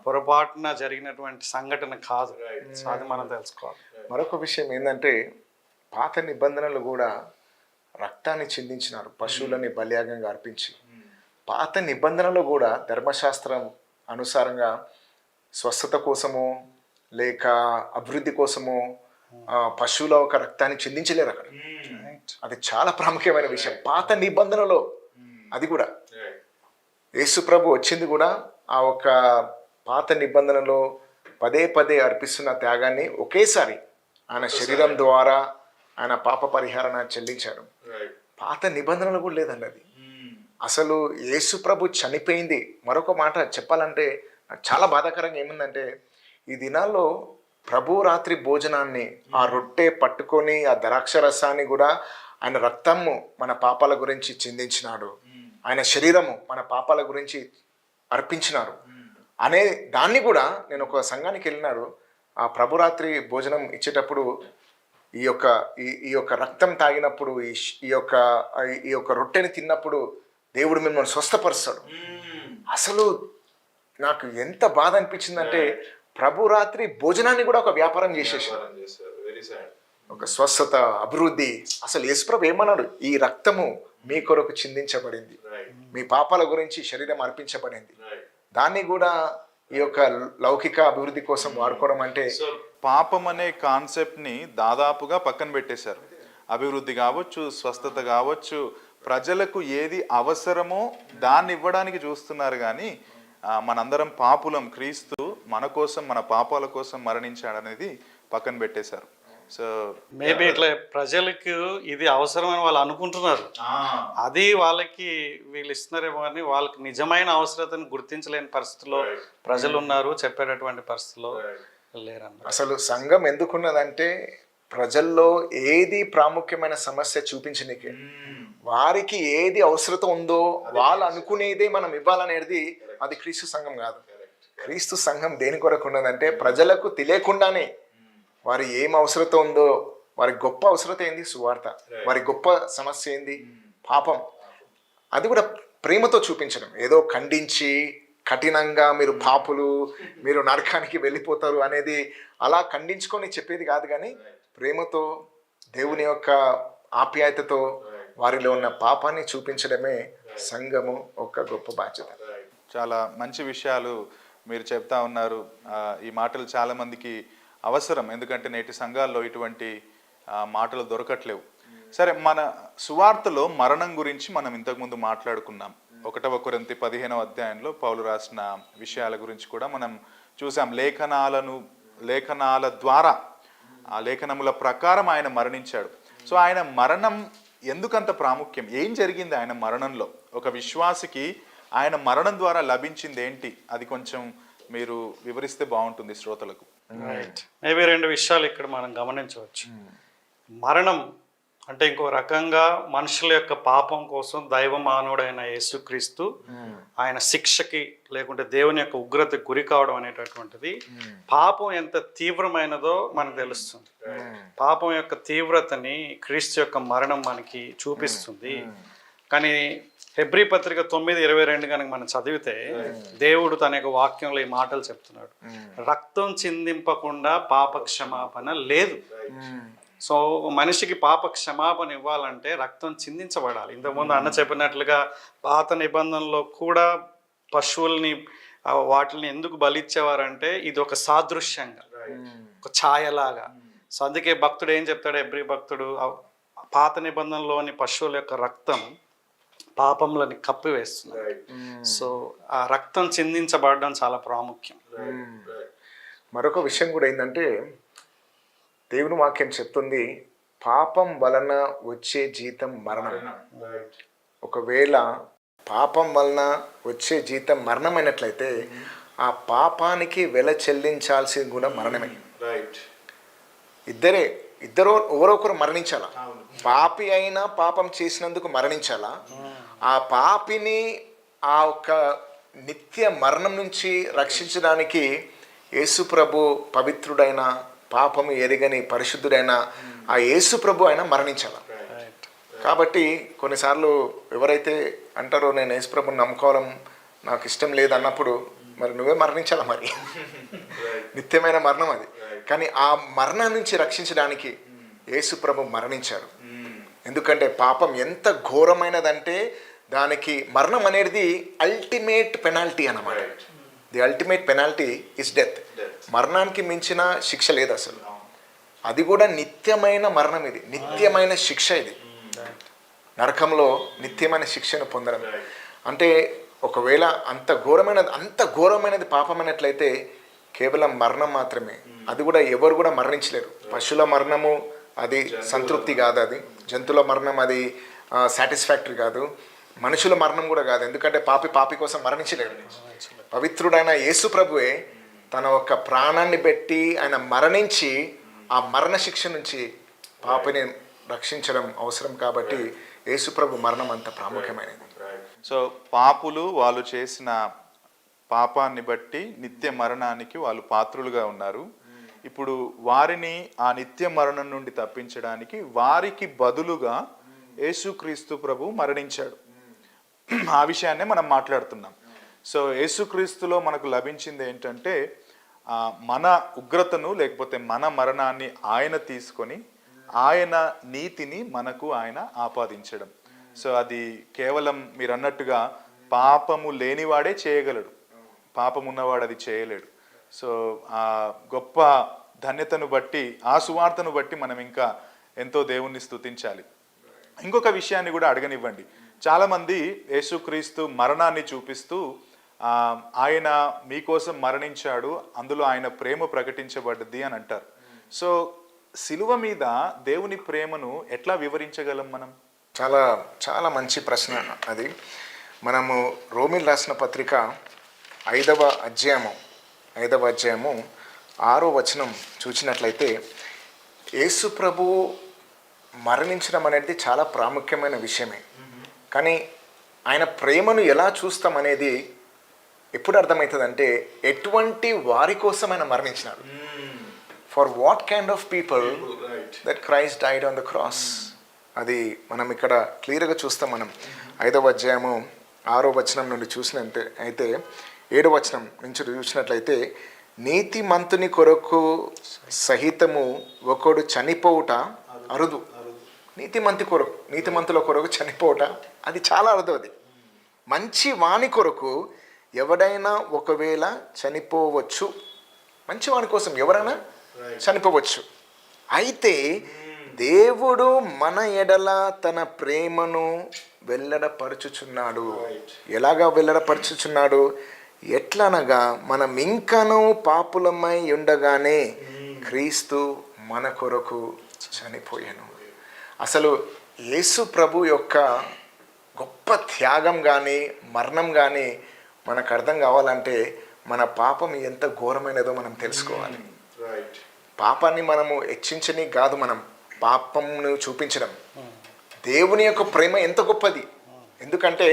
పొరపాటున జరిగినటువంటి సంఘటన కాదు. సో అది మనం తెలుసుకోవాలి. మరొక విషయం ఏంటంటే పాత నిబంధనలు కూడా రక్తాన్ని చిందించినారు, పశువులని బలియాగంగా అర్పించి. పాత నిబంధనలు కూడా ధర్మశాస్త్రం అనుసారంగా స్వస్థత కోసమో లేక అభివృద్ధి కోసమో పశువుల ఒక రక్తాన్ని చిందించలేరు అక్కడ. అది చాలా ప్రాముఖ్యమైన విషయం పాత నిబంధనలో. అది కూడా యేసు ప్రభు వచ్చింది కూడా ఆ ఒక పాత నిబంధనలో పదే పదే అర్పిస్తున్న త్యాగాన్ని ఒకేసారి ఆయన శరీరం ద్వారా ఆయన పాప పరిహారాన్ని చెల్లించాడు. పాత నిబంధనలు కూడా లేదండి అది. అసలు యేసు ప్రభు చనిపోయింది. మరొక మాట చెప్పాలంటే నాకు చాలా బాధాకరంగా ఏముందంటే ఈ దినాల్లో ప్రభు రాత్రి భోజనాన్ని ఆ రొట్టె పట్టుకొని ఆ ద్రాక్ష రసాన్ని కూడా ఆయన రక్తము మన పాపాల గురించి చిందించినాడు, ఆయన శరీరము మన పాపాల గురించి అర్పించినారు అనే దాన్ని కూడా నేను ఒక సంఘానికి వెళ్ళినారు. ఆ ప్రభురాత్రి భోజనం ఇచ్చేటప్పుడు ఈ యొక్క రక్తం తాగినప్పుడు ఈ యొక్క రొట్టెని తిన్నప్పుడు దేవుడు మిమ్మల్ని స్వస్థపరుస్తాడు. అసలు నాకు ఎంత బాధ అనిపించిందంటే ప్రభు రాత్రి భోజనాన్ని కూడా ఒక వ్యాపారం చేసేసారు. ఒక స్వస్థత, అభివృద్ధి. అసలు యేసుప్రభు ఏమన్నాడు? ఈ రక్తము మీ కొరకు చిందించబడింది, మీ పాపాల గురించి శరీరం అర్పించబడింది. దాన్ని కూడా ఈ యొక్క లౌకిక అభివృద్ధి కోసం వాడుకోవడం అంటే పాపం అనే కాన్సెప్ట్ని దాదాపుగా పక్కన పెట్టేశారు. అభివృద్ధి కావచ్చు, స్వస్థత కావచ్చు, ప్రజలకు ఏది అవసరమో దాన్ని ఇవ్వడానికి చూస్తున్నారు. కానీ మనందరం పాపులం, క్రీస్తు మన కోసం మన పాపాల కోసం మరణించాడనేది పక్కన పెట్టేశారు. సో మేబీ ఇట్లా ప్రజలకు ఇది అవసరమని వాళ్ళు అనుకుంటున్నారు. అది వాళ్ళకి వీళ్ళు ఇస్తున్నారేమో కానీ వాళ్ళకి నిజమైన అవసరతను గుర్తించలేని పరిస్థితిలో ప్రజలు ఉన్నారు, చెప్పేటటువంటి పరిస్థితిలో లేరన్న. అసలు సంఘం ఎందుకున్నదంటే ప్రజల్లో ఏది ప్రాముఖ్యమైన సమస్య చూపించనీకే, వారికి ఏది అవసరత ఉందో వాళ్ళు అనుకునేదే మనం ఇవ్వాలనేది అది క్రీస్తు సంఘం కాదు. క్రీస్తు సంఘం దేని కొరకు ఉన్నదంటే ప్రజలకు తెలియకుండానే వారి ఏం అవసరత ఉందో, వారి గొప్ప అవసరత ఏంది సువార్త, వారి గొప్ప సమస్య ఏంది పాపం, అది కూడా ప్రేమతో చూపించడం. ఏదో ఖండించి కఠినంగా మీరు పాపులు, మీరు నరకానికి వెళ్ళిపోతారు అనేది అలా ఖండించుకొని చెప్పేది కాదు, కానీ ప్రేమతో దేవుని యొక్క ఆప్యాయతతో వారిలో ఉన్న పాపాన్ని చూపించడమే సంఘము ఒక గొప్ప బాధ్యత. చాలా మంచి విషయాలు మీరు చెప్తా ఉన్నారు. ఈ మాటలు చాలామందికి అవసరం, ఎందుకంటే నేటి సంఘాల్లో ఇటువంటి మాటలు దొరకట్లేవు. సరే, మన సువార్తలో మరణం గురించి మనం ఇంతకుముందు మాట్లాడుకున్నాం. 1 కొరింథీ 15వ అధ్యాయంలో పౌలు రాసిన విషయాల గురించి కూడా మనం చూసాం. లేఖనాల ద్వారా, ఆ లేఖనముల ప్రకారం ఆయన మరణించాడు. సో ఆయన మరణం ఎందుకంత ప్రాముఖ్యం? ఏం జరిగింది ఆయన మరణంలో? ఒక విశ్వాసికి ఆయన మరణం ద్వారా లభించింది ఏంటి? అది కొంచెం మీరు వివరిస్తే బాగుంటుంది శ్రోతలకు. మేబీ 2 విషయాలు ఇక్కడ మనం గమనించవచ్చు. మరణం అంటే ఇంకో రకంగా మనుషుల యొక్క పాపం కోసం దైవ మానవుడైన యేసుక్రీస్తు ఆయన శిక్షకి లేకుంటే దేవుని యొక్క ఉగ్రతకి గురి కావడం అనేటటువంటిది పాపం ఎంత తీవ్రమైనదో మనకు తెలుస్తుంది. పాపం యొక్క తీవ్రతని క్రీస్తు యొక్క మరణం మనకి చూపిస్తుంది. కానీ హెబ్రీ పత్రిక 9:22 కనుక మనం చదివితే దేవుడు తన యొక్క వాక్యంలో ఈ మాటలు చెప్తున్నాడు. రక్తం చిందింపకుండా పాప క్షమాపణ లేదు. సో మనిషికి పాప క్షమాపణ ఇవ్వాలంటే రక్తం చిందించబడాలి. ఇంతకుముందు అన్న చెప్పినట్లుగా పాత నిబంధనలో కూడా పశువుల్ని వాటిని ఎందుకు బలిచ్చేవారంటే ఇది ఒక సాదృశ్యంగా, ఒక ఛాయలాగా. సో అందుకే భక్తుడు ఏం చెప్తాడు, ఎబ్రీ భక్తుడు, పాత నిబంధనలోని పశువుల యొక్క రక్తం పాపంలని కప్పివేస్తున్నారు. సో ఆ రక్తం చిందించబడడం చాలా ప్రాముఖ్యం. మరొక విషయం కూడా ఏంటంటే దేవుని వాక్యం చెప్తుంది, పాపం వలన వచ్చే జీతం మరణం. ఒకవేళ పాపం వలన వచ్చే జీతం మరణమైనట్లయితే ఆ పాపానికి వెల చెల్లించాల్సింది కూడా మరణమే. ఇద్దరు ఎవరొకరు మరణించాలా. పాపి అయినా పాపం చేసినందుకు మరణించాలా. ఆ పాపిని ఆ ఒక్క నిత్య మరణం నుంచి రక్షించడానికి యేసు ప్రభు పవిత్రుడైన, పాపము ఎరగని పరిశుద్ధుడైన ఆ యేసు ప్రభు ఆయన మరణించాల. కాబట్టి కొన్నిసార్లు ఎవరైతే అంటారో నేను యేసుప్రభుని నమ్ముకోవడం నాకు ఇష్టం లేదు అన్నప్పుడు మరి నువ్వే మరణించాలా మరి నిత్యమైన మరణం అది. కానీ ఆ మరణం నుంచి రక్షించడానికి యేసుప్రభు మరణించారు. ఎందుకంటే పాపం ఎంత ఘోరమైనదంటే దానికి మరణం అనేది అల్టిమేట్ పెనాల్టీ అన్నమాట. The ultimate penalty is death. మరణానికి మించిన శిక్ష లేదు అసలు. అది కూడా నిత్యమైన మరణం, ఇది నిత్యమైన శిక్ష. ఇది నరకంలో నిత్యమైన శిక్షను పొందడం అంటే ఒకవేళ అంత ఘోరమైనది పాపమైనట్లయితే కేవలం మరణం మాత్రమే. అది కూడా ఎవరు కూడా మరణించలేరు. పశువుల మరణము అది సంతృప్తి కాదు, అది జంతువుల మరణం అది సాటిస్ఫాక్టరీ కాదు, మనుషుల మరణం కూడా కాదు. ఎందుకంటే పాపి కోసం మరణించలేడు. పవిత్రుడైన యేసు ప్రభువే తన యొక్క ప్రాణాన్ని పెట్టి ఆయన మరణించి ఆ మరణ శిక్ష నుంచి పాపిని రక్షించడం అవసరం. కాబట్టి యేసు ప్రభు మరణం అంత ప్రాముఖ్యమైనది. సో పాపులు వాళ్ళు చేసిన పాపాన్ని బట్టి నిత్య మరణానికి వాళ్ళు పాత్రులుగా ఉన్నారు. ఇప్పుడు వారిని ఆ నిత్య మరణం నుండి తప్పించడానికి వారికి బదులుగా యేసుక్రీస్తు ప్రభు మరణించాడు. ఆ విషయాన్నే మనం మాట్లాడుతున్నాం. సో యేసుక్రీస్తులో మనకు లభించింది ఏంటంటే మన ఉగ్రతను లేకపోతే మన మరణాన్ని ఆయన తీసుకొని ఆయన నీతిని మనకు ఆయన ఆపాదించడం. సో అది కేవలం మీరు అన్నట్టుగా పాపము లేనివాడే చేయగలడు, పాపం ఉన్నవాడు అది చేయలేడు. సో ఆ గొప్ప ధన్యతను బట్టి ఆ సువార్తను బట్టి మనం ఇంకా ఎంతో దేవుణ్ణి స్తుతించాలి. ఇంకొక విషయాన్ని కూడా అడగనివ్వండి. చాలామంది యేసుక్రీస్తు మరణాన్ని చూపిస్తూ ఆయన మీకోసం మరణించాడు, అందులో ఆయన ప్రేమ ప్రకటించబడ్డది అని అంటారు. సో సిలువ మీద దేవుని ప్రేమను ఎట్లా వివరించగలం మనం? చాలా చాలా మంచి ప్రశ్న అది. మనము రోమిల్ రాసిన పత్రిక 5వ అధ్యాయము 6వ వచనం చూసినట్లయితే యేసు ప్రభు మరణించడం అనేది చాలా ప్రాముఖ్యమైన విషయమే. కానీ ఆయన ప్రేమను ఎలా చూస్తాం అనేది ఎప్పుడు అర్థమవుతుందంటే ఎటువంటి వారి కోసం ఆయన మరణించినాడు. For what kind of people that Christ died on the cross. అది మనం ఇక్కడ క్లియర్గా చూస్తాం. మనం 5వ అధ్యాయము 6వ వచనం నుండి చూసినట్టు అయితే 7వ వచనం నుంచి చూసినట్లయితే నీతిమంతుని కొరకు సహితము ఒకడు చనిపోవుట అరుదు. నీతిమంతుల కొరకు చనిపోవుట అది చాలా అరుదు. అది మంచి వాని కొరకు ఎవడైనా ఒకవేళ చనిపోవచ్చు. మంచి వాని కోసం ఎవరైనా చనిపోవచ్చు. అయితే దేవుడు మన ఎడల తన ప్రేమను వెల్లడపరచుచున్నాడు. ఎలాగా వెల్లడపరచుచున్నాడు? ఎట్లనగా మనం ఇంకనూ పాపులమై ఉండగానే క్రీస్తు మన కొరకు చనిపోయాను. అసలు యేసు ప్రభు యొక్క గొప్ప త్యాగం కానీ మరణం కానీ మనకు అర్థం కావాలంటే మన పాపం ఎంత ఘోరమైనదో మనం తెలుసుకోవాలి. పాపాన్ని మనము హెచ్చించని కాదు, మనం పాపంను చూపించడం. దేవుని యొక్క ప్రేమ ఎంత గొప్పది. ఎందుకంటే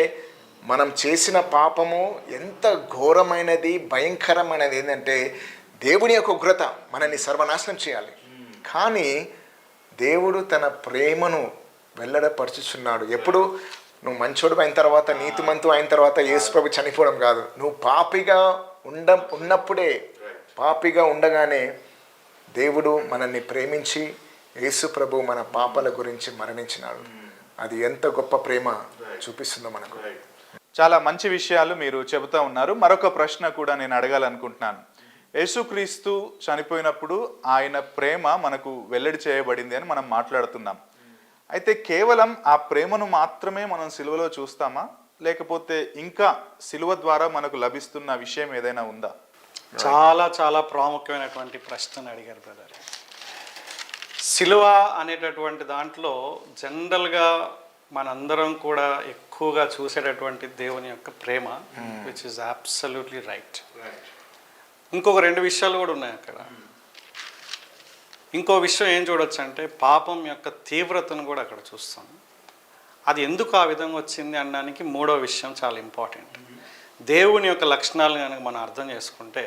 మనం చేసిన పాపము ఎంత ఘోరమైనది, భయంకరమైనది. ఏంటంటే దేవుని యొక్క ఉగ్రత మనల్ని సర్వనాశనం చేయాలి. కానీ దేవుడు తన ప్రేమను వెల్లడపరుచుచున్నాడు. ఎప్పుడు నువ్వు మంచోడు అయిన తర్వాత, నీతిమంతు అయిన తర్వాత యేసు ప్రభు చనిపోవడం కాదు. నువ్వు పాపిగా ఉన్నప్పుడే, పాపిగా ఉండగానే దేవుడు మనల్ని ప్రేమించి యేసు ప్రభు మన పాపాల గురించి మరణించినాడు. అది ఎంత గొప్ప ప్రేమ చూపిస్తుందో మనకు. చాలా మంచి విషయాలు మీరు చెబుతూ ఉన్నారు. మరొక ప్రశ్న కూడా నేను అడగాలనుకుంటున్నాను. యేసుక్రీస్తు చనిపోయినప్పుడు ఆయన ప్రేమ మనకు వెల్లడి చేయబడింది అని మనం మాట్లాడుతున్నాం. అయితే కేవలం ఆ ప్రేమను మాత్రమే మనం సిలువలో చూస్తామా, లేకపోతే ఇంకా సిలువ ద్వారా మనకు లభిస్తున్న విషయం ఏదైనా ఉందా? చాలా చాలా ప్రాముఖ్యమైనటువంటి ప్రశ్నను అడిగారు బ్రదర్. సిలువ అనేటటువంటి దాంట్లో జనరల్గా మనందరం కూడా ఎక్కువగా చూసేటటువంటి దేవుని యొక్క ప్రేమ, విచ్ ఇస్ అబ్సల్యూట్లీ రైట్. ఇంకొక 2 విషయాలు కూడా ఉన్నాయి అక్కడ. ఇంకో విషయం ఏం చూడొచ్చు అంటే పాపం యొక్క తీవ్రతను కూడా అక్కడ చూస్తాం. అది ఎందుకు ఆ విధంగా వచ్చింది అనడానికి 3వ విషయం చాలా ఇంపార్టెంట్. దేవుని యొక్క లక్షణాలను కనుక మనం అర్థం చేసుకుంటే,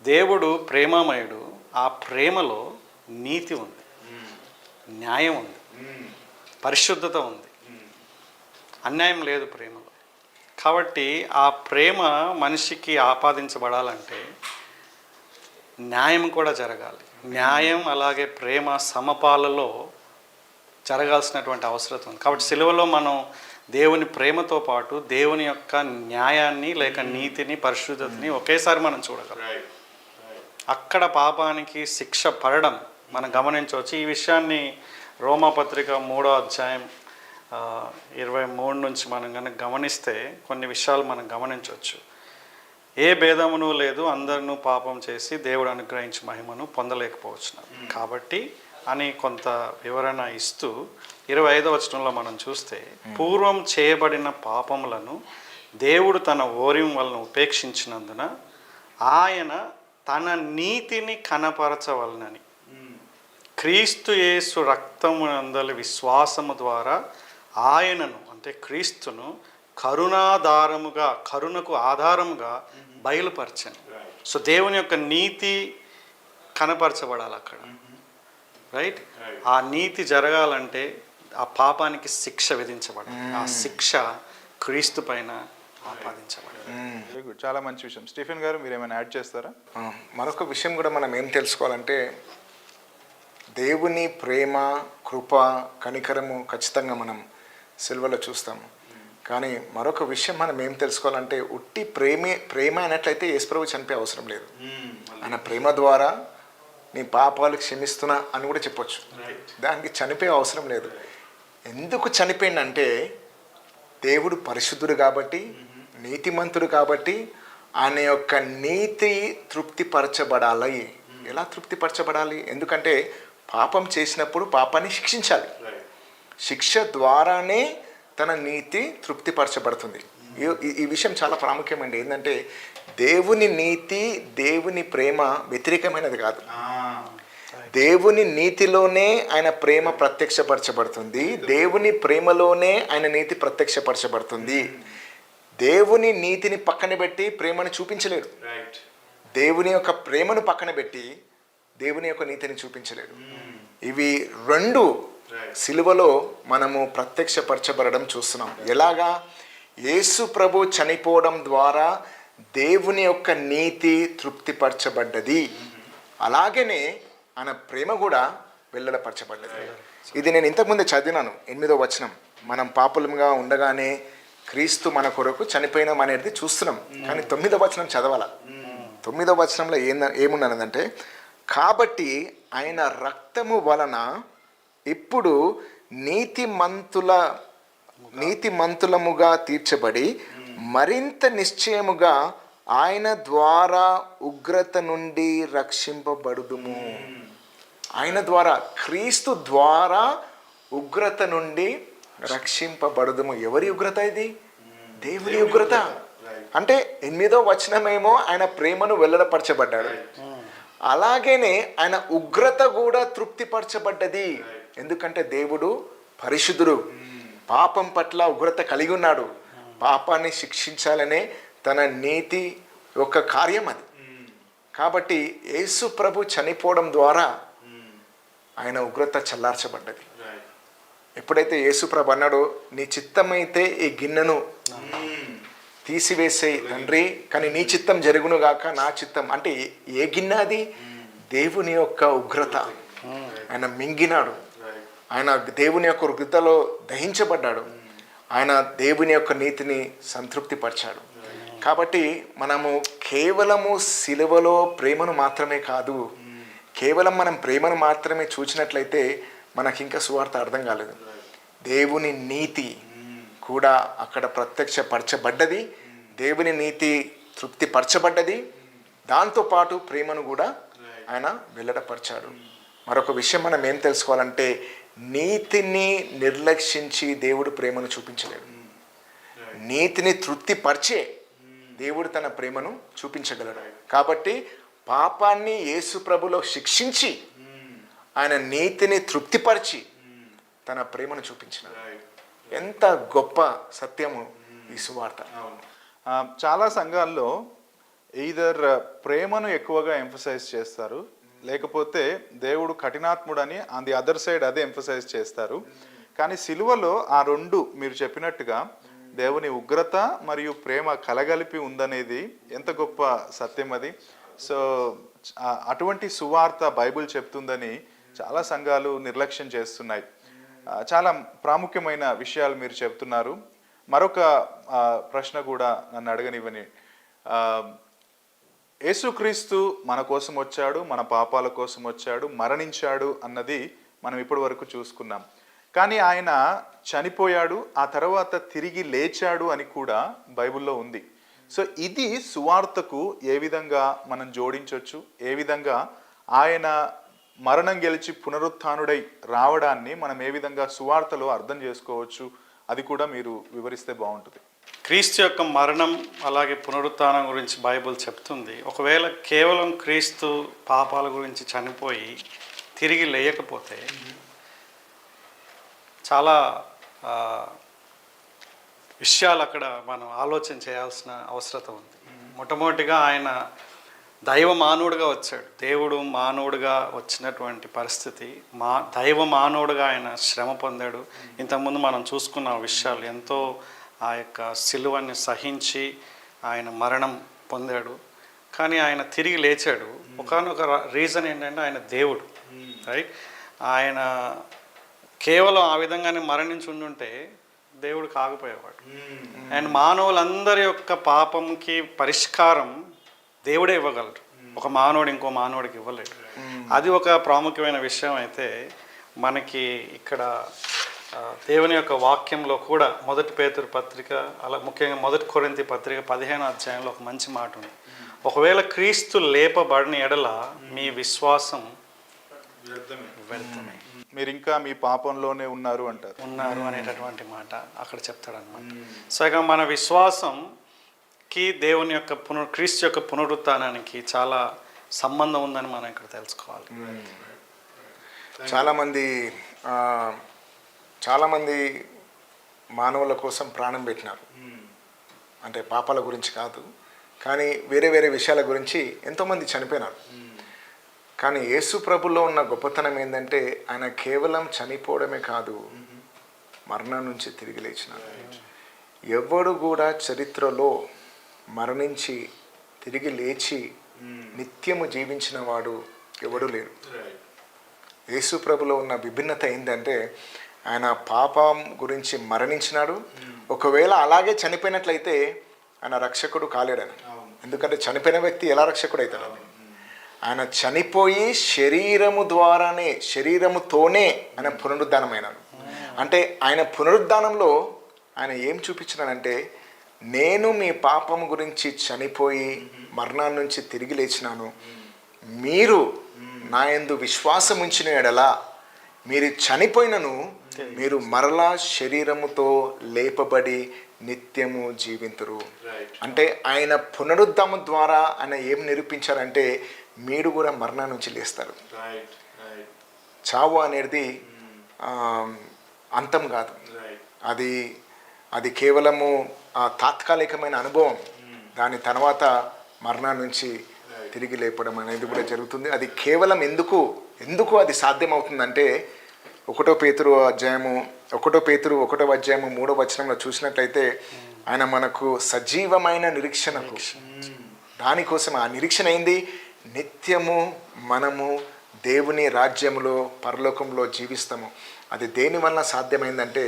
దేవుడు ప్రేమమయుడు. ఆ ప్రేమలో నీతి ఉంది, న్యాయం ఉంది. పరిశుద్ధత ఉంది, అన్యాయం లేదు ప్రేమలో. కాబట్టి ఆ ప్రేమ మనిషికి ఆపాదించబడాలంటే న్యాయం కూడా జరగాలి. న్యాయం అలాగే ప్రేమ సమపాలలో జరగాల్సినటువంటి అవసరం ఉంది. కాబట్టి సిలువలో మనం దేవుని ప్రేమతో పాటు దేవుని యొక్క న్యాయాన్ని లేక నీతిని, పరిశుద్ధతని ఒకేసారి మనం చూడగలం. అక్కడ పాపానికి శిక్ష పడడం మనం గమనించవచ్చు. ఈ విషయాన్ని రోమాపత్రిక 3వ అధ్యాయం 23 నుంచి మనం కనుక గమనిస్తే కొన్ని విషయాలు మనం గమనించవచ్చు. ఏ భేదమును లేదు, అందరినూ పాపం చేసి దేవుడు అనుగ్రహించి మహిమను పొందలేకపోవచ్చున్నారు. కాబట్టి అని కొంత వివరణ ఇస్తూ 25వ వచనంలో మనం చూస్తే, పూర్వం చేయబడిన పాపములను దేవుడు తన ఓర్యం వలన ఉపేక్షించినందున ఆయన తన నీతిని కనపరచవలనని క్రీస్తు యేసు రక్తమునందలి విశ్వాసము ద్వారా ఆయనను, అంటే క్రీస్తును కరుణాధారముగా, కరుణకు ఆధారముగా బయలుపరచను. సో దేవుని యొక్క నీతి కనపరచబడాలి అక్కడ, రైట్? ఆ నీతి జరగాలంటే ఆ పాపానికి శిక్ష విధించబడాలి. ఆ శిక్ష క్రీస్తు పైన ఆపాదించబడాలి. వెరీ గుడ్, చాలా మంచి విషయం. స్టీఫెన్ గారు, మీరు ఏమైనా యాడ్ చేస్తారా? మరొక విషయం కూడా మనం ఏం తెలుసుకోవాలంటే, దేవుని ప్రేమ, కృప, కనికరము ఖచ్చితంగా మనం సిలువలో చూస్తాము. కానీ మరొక విషయం మనం ఏం తెలుసుకోవాలంటే, ఉట్టి ప్రేమ అయినట్లయితే యేసుప్రభు చనిపోయే అవసరం లేదు. ఆయన ప్రేమ ద్వారా నీ పాపాలు క్షమిస్తున్నా అని కూడా చెప్పొచ్చు. దానికి చనిపోయే అవసరం లేదు. ఎందుకు చనిపోయిందంటే, దేవుడు పరిశుద్ధుడు కాబట్టి, నీతిమంతుడు కాబట్టి, ఆయన యొక్క నీతి తృప్తిపరచబడాలి. ఎలా తృప్తిపరచబడాలి? ఎందుకంటే పాపం చేసినప్పుడు పాపాన్ని శిక్షించాలి. శిక్ష ద్వారానే తన నీతి తృప్తిపరచబడుతుంది. ఈ విషయం చాలా ప్రాముఖ్యమండి. ఏంటంటే దేవుని నీతి, దేవుని ప్రేమ వ్యతిరేకమైనది కాదు. దేవుని నీతిలోనే ఆయన ప్రేమ ప్రత్యక్షపరచబడుతుంది. దేవుని ప్రేమలోనే ఆయన నీతి ప్రత్యక్షపరచబడుతుంది. దేవుని నీతిని పక్కన పెట్టి ప్రేమను చూపించలేరు. దేవుని యొక్క ప్రేమను పక్కన పెట్టి దేవుని యొక్క నీతిని చూపించలేరు. ఇవి రెండు సిలువలో మనము ప్రత్యక్షపరచబడడం చూస్తున్నాం. ఎలాగా? యేసు ప్రభు చనిపోవడం ద్వారా దేవుని యొక్క నీతి తృప్తిపరచబడ్డది. అలాగనే ఆయన ప్రేమ కూడా వెల్లడపరచబడ్డది. ఇది నేను ఇంతకుముందే చదివినాను. 8వ వచనం, మనం పాపులంగా ఉండగానే క్రీస్తు మన కొరకు చనిపోయినాం అనేది చూస్తున్నాం. కానీ 9వ వచనం చదవాల. 9వ వచనంలో ఏమున్నదంటే, కాబట్టి ఆయన రక్తము వలన ఇప్పుడు నీతిమంతులముగా తీర్చబడి మరింత నిశ్చయముగా ఆయన ద్వారా ఉగ్రత నుండి రక్షింపబడుదుము. ఆయన ద్వారా, క్రీస్తు ద్వారా ఉగ్రత నుండి రక్షింపబడుదుము. ఎవరి ఉగ్రత ఇది? దేవుని ఉగ్రత. అంటే 8వ వచనమేమో ఆయన ప్రేమను వెల్లడపరచబడ్డాడు. అలాగేనే ఆయన ఉగ్రత కూడా తృప్తిపరచబడ్డది. ఎందుకంటే దేవుడు పరిశుద్ధుడు, పాపం పట్ల ఉగ్రత కలిగి ఉన్నాడు. పాపాన్ని శిక్షించాలనే తన నీతి యొక్క కార్యం అది. కాబట్టి యేసు ప్రభు చనిపోవడం ద్వారా ఆయన ఉగ్రత చల్లార్చబడ్డది. ఎప్పుడైతే యేసు ప్రభు అన్నాడో, నీ చిత్తమైతే ఈ గిన్నెను తీసివేసే తండ్రి, కానీ నీ చిత్తం జరుగును గాక, నా చిత్తం. అంటే ఏ గిన్నె అది? దేవుని యొక్క ఉగ్రత. ఆయన మింగినాడు. ఆయన దేవుని యొక్క ఉగ్రతలో దహించబడ్డాడు. ఆయన దేవుని యొక్క నీతిని సంతృప్తిపరిచాడు. కాబట్టి మనము కేవలము సిలువలో ప్రేమను మాత్రమే కాదు, కేవలం మనం ప్రేమను మాత్రమే చూసినట్లయితే మనకి ఇంకా సువార్త అర్థం కాలేదు. దేవుని నీతి కూడా అక్కడ ప్రత్యక్షపరచబడ్డది. దేవుని నీతి తృప్తిపరచబడ్డది. దాంతోపాటు ప్రేమను కూడా ఆయన వెల్లడపరిచాడు. మరొక విషయం మనం ఏం తెలుసుకోవాలంటే, నీతిని నిర్లక్షించి దేవుడు ప్రేమను చూపించలేడు. నీతిని తృప్తిపరిచే దేవుడు తన ప్రేమను చూపించగలడు. కాబట్టి పాపాన్ని యేసు ప్రభులో శిక్షించి ఆయన నీతిని తృప్తిపరిచి తన ప్రేమను చూపించినాడు. ఎంత గొప్ప సత్యము ఈ సువార్త. చాలా సంఘాల్లో ఈదర్ ప్రేమను ఎక్కువగా ఎంఫసైజ్ చేస్తారు, లేకపోతే దేవుడు కఠినాత్ముడని ఆన్ ది అదర్ సైడ్ అదే ఎంఫసైజ్ చేస్తారు. కానీ సిలువలో ఆ రెండు మీరు చెప్పినట్టుగా దేవుని ఉగ్రత మరియు ప్రేమ కలగలిపి ఉందనేది ఎంత గొప్ప సత్యం అది. సో అటువంటి సువార్త బైబిల్ చెప్తుందని చాలా సంఘాలు నిర్లక్ష్యం చేస్తున్నాయి. చాలా ప్రాముఖ్యమైన విషయాలు మీరు చెప్తున్నారు. మరొక ప్రశ్న కూడా నన్ను అడగనివ్వని, యేసుక్రీస్తు మన కోసం వచ్చాడు, మన పాపాల కోసం వచ్చాడు, మరణించాడు అన్నది మనం ఇప్పటి వరకు చూసుకున్నాం. కానీ ఆయన చనిపోయాడు, ఆ తర్వాత తిరిగి లేచాడు అని కూడా బైబిల్లో ఉంది. సో ఇది సువార్తకు ఏ విధంగా మనం జోడించవచ్చు, ఏ విధంగా ఆయన మరణం గెలిచి పునరుత్థానుడై రావడాన్ని మనం ఏ విధంగా సువార్తలో అర్థం చేసుకోవచ్చు, అది కూడా మీరు వివరిస్తే బాగుంటుంది. క్రీస్తు యొక్క మరణం అలాగే పునరుత్థానం గురించి బైబిల్ చెప్తుంది. ఒకవేళ కేవలం క్రీస్తు పాపాల గురించి చనిపోయి తిరిగి లేయకపోతే చాలా విషయాలు అక్కడ మనం ఆలోచన చేయాల్సిన అవసరం ఉంది. మొట్టమొదటిగా ఆయన దైవ మానవుడిగా వచ్చాడు. దేవుడు మానవుడిగా వచ్చినటువంటి పరిస్థితి, దైవ మానవుడిగా ఆయన శ్రమ పొందాడు. ఇంతకుముందు మనం చూసుకున్న విషయాలు ఎంతో ఆ యొక్క సిలువని సహించి ఆయన మరణం పొందాడు. కానీ ఆయన తిరిగి లేచాడు. ఒకానొక రీజన్ ఏంటంటే ఆయన దేవుడు, రైట్? ఆయన కేవలం ఆ విధంగానే మరణించి ఉండుంటే దేవుడు కాకపోయేవాడు. అండ్ మానవులందరి యొక్క పాపంకి పరిష్కారం దేవుడే ఇవ్వగలరు, ఒక మానవుడు ఇంకో మానవుడికి ఇవ్వలేడు. అది ఒక ప్రాముఖ్యమైన విషయం. అయితే మనకి ఇక్కడ దేవుని యొక్క వాక్యంలో కూడా మొదటి పేతురు పత్రిక, అలా ముఖ్యంగా మొదటి కొరింథీ పత్రిక 15వ అధ్యాయంలో ఒక మంచి మాట ఉంది. ఒకవేళ క్రీస్తు లేపబడిన ఎడల మీ విశ్వాసం వ్యర్థమే. మీరు ఇంకా మీ పాపంలోనే ఉన్నారు అనేటటువంటి మాట అక్కడ చెప్తాడనమాట. సో ఇక మన విశ్వాసంకి దేవుని యొక్క క్రీస్తు యొక్క పునరుత్థానానికి చాలా సంబంధం ఉందని మనం ఇక్కడ తెలుసుకోవాలి. చాలామంది మానవుల కోసం ప్రాణం పెట్టినారు. అంటే పాపాల గురించి కాదు, కానీ వేరే వేరే విషయాల గురించి ఎంతోమంది చనిపోయినారు. కానీ యేసు ప్రభులో ఉన్న గొప్పతనం ఏంటంటే ఆయన కేవలం చనిపోవడమే కాదు, మరణం నుంచి తిరిగి లేచినాడు. ఎవడు కూడా చరిత్రలో మరణించి తిరిగి లేచి నిత్యము జీవించిన వాడు ఎవడు లేడు. యేసు ప్రభులో ఉన్న విభిన్నత ఏంటంటే ఆయన పాపం గురించి మరణించినాడు. ఒకవేళ అలాగే చనిపోయినట్లయితే ఆయన రక్షకుడు కాలేడని. ఎందుకంటే చనిపోయిన వ్యక్తి ఎలా రక్షకుడు అవుతాడు? ఆయన చనిపోయి శరీరముతోనే ఆయన పునరుద్ధానమైనాడు. అంటే ఆయన పునరుద్ధానంలో ఆయన ఏం చూపించినాడంటే, నేను మీ పాపం గురించి చనిపోయి మరణాన్ని నుంచి తిరిగి లేచినాను, మీరు నా యందు విశ్వాసం ఉంచిన ఎడల మీరు చనిపోయినను మీరు మరలా శరీరముతో లేపబడి నిత్యము జీవింతురు. అంటే ఆయన పునరుద్ధానం ద్వారా ఆయన ఏం నిరూపించారంటే మీరు కూడా మరణం నుంచి లేస్తారు. చావు అనేది అంతం కాదు, అది కేవలము తాత్కాలికమైన అనుభవం. దాని తర్వాత మరణం నుంచి తిరిగి లేపడం అనేది కూడా జరుగుతుంది. అది కేవలం ఎందుకు అది సాధ్యమవుతుందంటే 1 పేతురు 1వ అధ్యాయము 3వ వచనంలో చూసినట్లయితే ఆయన మనకు సజీవమైన నిరీక్షణకు, దానికోసం ఆ నిరీక్షణ ఏంది? నిత్యము మనము దేవుని రాజ్యములో పరలోకంలో జీవిస్తాము. అది దేని వల్ల సాధ్యమైందంటే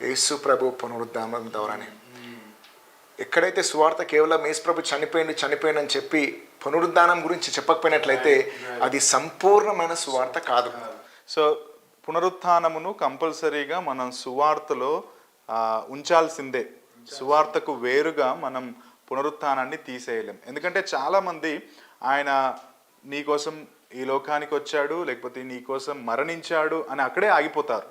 యేసు ప్రభు పునరుద్ధానం ద్వారానే. ఎక్కడైతే సువార్త కేవలం యేసు ప్రభు చనిపోయింది అని చెప్పి పునరుద్ధానం గురించి చెప్పకపోయినట్లయితే అది సంపూర్ణమైన సువార్త కాదు. సో పునరుత్థానమును కంపల్సరీగా మనం సువార్తలో ఉంచాల్సిందే. సువార్తకు వేరుగా మనం పునరుత్థానాన్ని తీసేయలేం. ఎందుకంటే చాలామంది ఆయన నీకోసం ఈ లోకానికి వచ్చాడు, లేకపోతే నీకోసం మరణించాడు అని అక్కడే ఆగిపోతారు.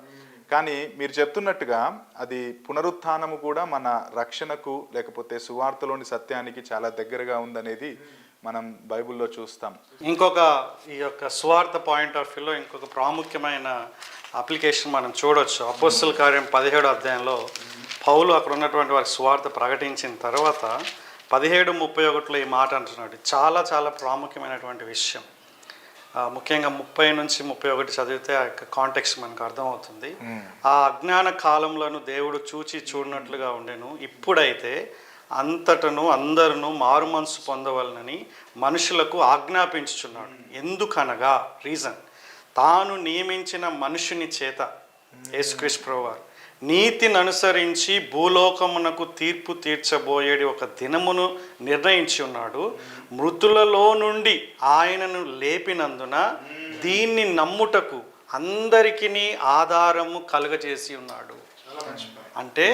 కానీ మీరు చెప్తున్నట్టుగా అది పునరుత్థానము కూడా మన రక్షణకు, లేకపోతే సువార్తలోని సత్యానికి చాలా దగ్గరగా ఉందనేది మనం బైబిల్లో చూస్తాం. ఈ యొక్క సువార్త పాయింట్ ఆఫ్ వ్యూలో ఇంకొక ప్రాముఖ్యమైన అప్లికేషన్ మనం చూడొచ్చు. అపోస్తల కార్యం 17వ అధ్యాయంలో పౌలు అక్కడ ఉన్నటువంటి వారికి సువార్త ప్రకటించిన తర్వాత 17:31 ఈ మాట అంటున్నాడు. చాలా చాలా ప్రాముఖ్యమైనటువంటి విషయం. ముఖ్యంగా 30 నుంచి 31 చదివితే ఆ యొక్క కాంటెక్స్ట్ మనకు అర్థమవుతుంది. ఆ అజ్ఞాన కాలంలోను దేవుడు చూచి చూడనట్లుగా ఉండెను, ఇప్పుడైతే అంతటను అందరును మారు మనసు పొందవలనని మనుషులకు ఆజ్ఞాపించుచున్నాడు. ఎందుకనగా రీజన్, తాను నియమించిన మనుషుని చేత యేసుక్రీస్తు ప్రభువారు నీతిని అనుసరించి భూలోకమునకు తీర్పు తీర్చబోయేది ఒక దినమును నిర్ణయించి ఉన్నాడు. మృతులలో నుండి ఆయనను లేపినందున దీన్ని నమ్ముటకు అందరికీ ఆధారము కలుగజేసి ఉన్నాడు. అంటే